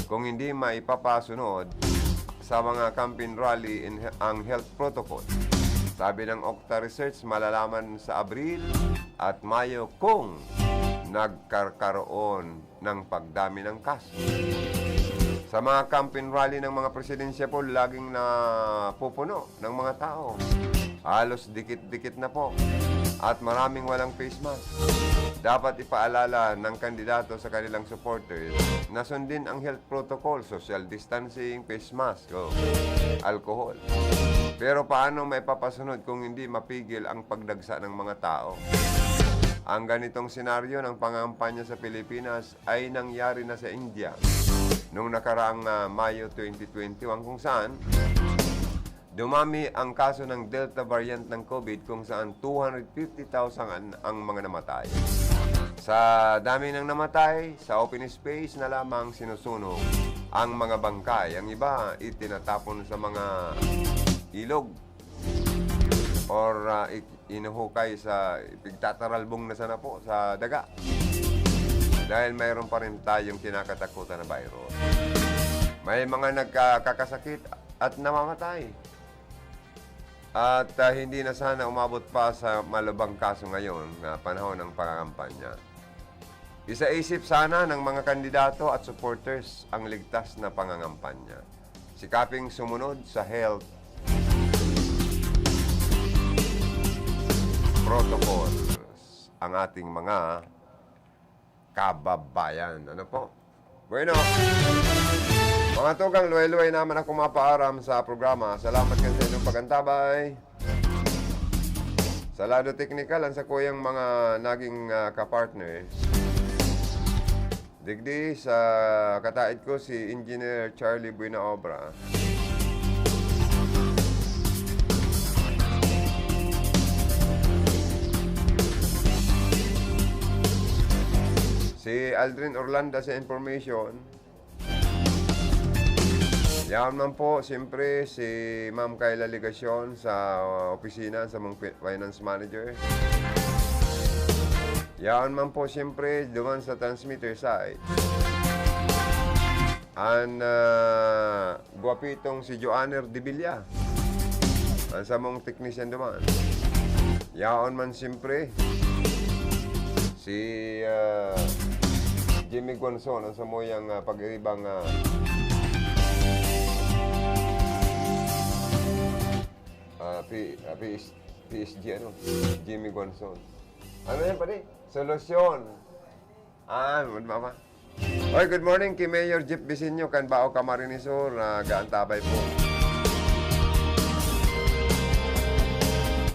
kung hindi maipapasunod sa mga campaign rally ang health protocol. Sabi ng Okta Research, malalaman sa Abril at Mayo kung nagkakaroon ng pagdami ng kaso. Sa mga campaign rally ng mga presidensya po, laging napupuno ng mga tao. Halos dikit-dikit na po. At maraming walang face mask. Dapat ipaalala ng kandidato sa kanilang supporters na sundin ang health protocol, social distancing, face mask, alcohol. Pero paano may papasunod kung hindi mapigil ang pagdagsa ng mga tao? Ang ganitong senaryo ng pangampanya sa Pilipinas ay nangyari na sa India noong nakaraang Mayo 2021 kung saan dumami ang kaso ng Delta variant ng COVID kung saan 250,000 ang mga namatay. Sa dami ng namatay, sa open space na lamang sinusunog ang mga bangkay. Ang iba itinatapon sa mga ilog or inuhukay sa pigtataralbong na sana po sa daga. Dahil mayroon pa rin tayong kinakatakutan na virus. May mga nagkakasakit at namamatay. At hindi na sana umabot pa sa malubang kaso ngayon na panahon ng pangangampanya. Isa-isip sana ng mga kandidato at supporters ang ligtas na pangangampanya. Sikaping sumunod sa health protocols ang ating mga kababayan. Ano po? Bueno. Mga tugang, luway-luway naman ako mapaaram sa programa. Salamat kayo sa inyong pagantabay. Sa lado technical, ang sa kuyang mga naging kapartners. Digdi sa kataid ko si Engineer Charlie Buenaobra. Si Aldrin Orlando sa information. Yan man po, siyempre, si Ma'am Kayla Ligacion sa opisina sa mga finance manager. Yan man po, siyempre, duman sa transmitter side. Ang guwapitong si Joanner Dibilla. Ang sa mong technician duman. Yan man, siyempre, si Jimmy Gonzon, ang sa moyang pag-ibang PSG, Jimmy Gonzon. Ano yan pa Solusyon. Mama. Oy, good morning kay Mayor Jeep Bisinyo, kan Bao Camarines Sur, gaantabay po.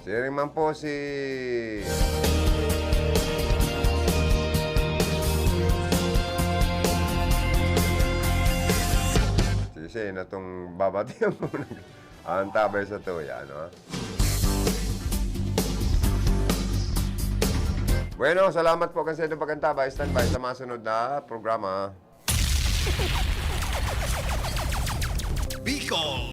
Siring man po si na itong babatiyan mo. Ang tabay sa tuya, ano? Bueno, salamat po kasi itong pagkantabay. Stand by sa masunod na programa. Bicol!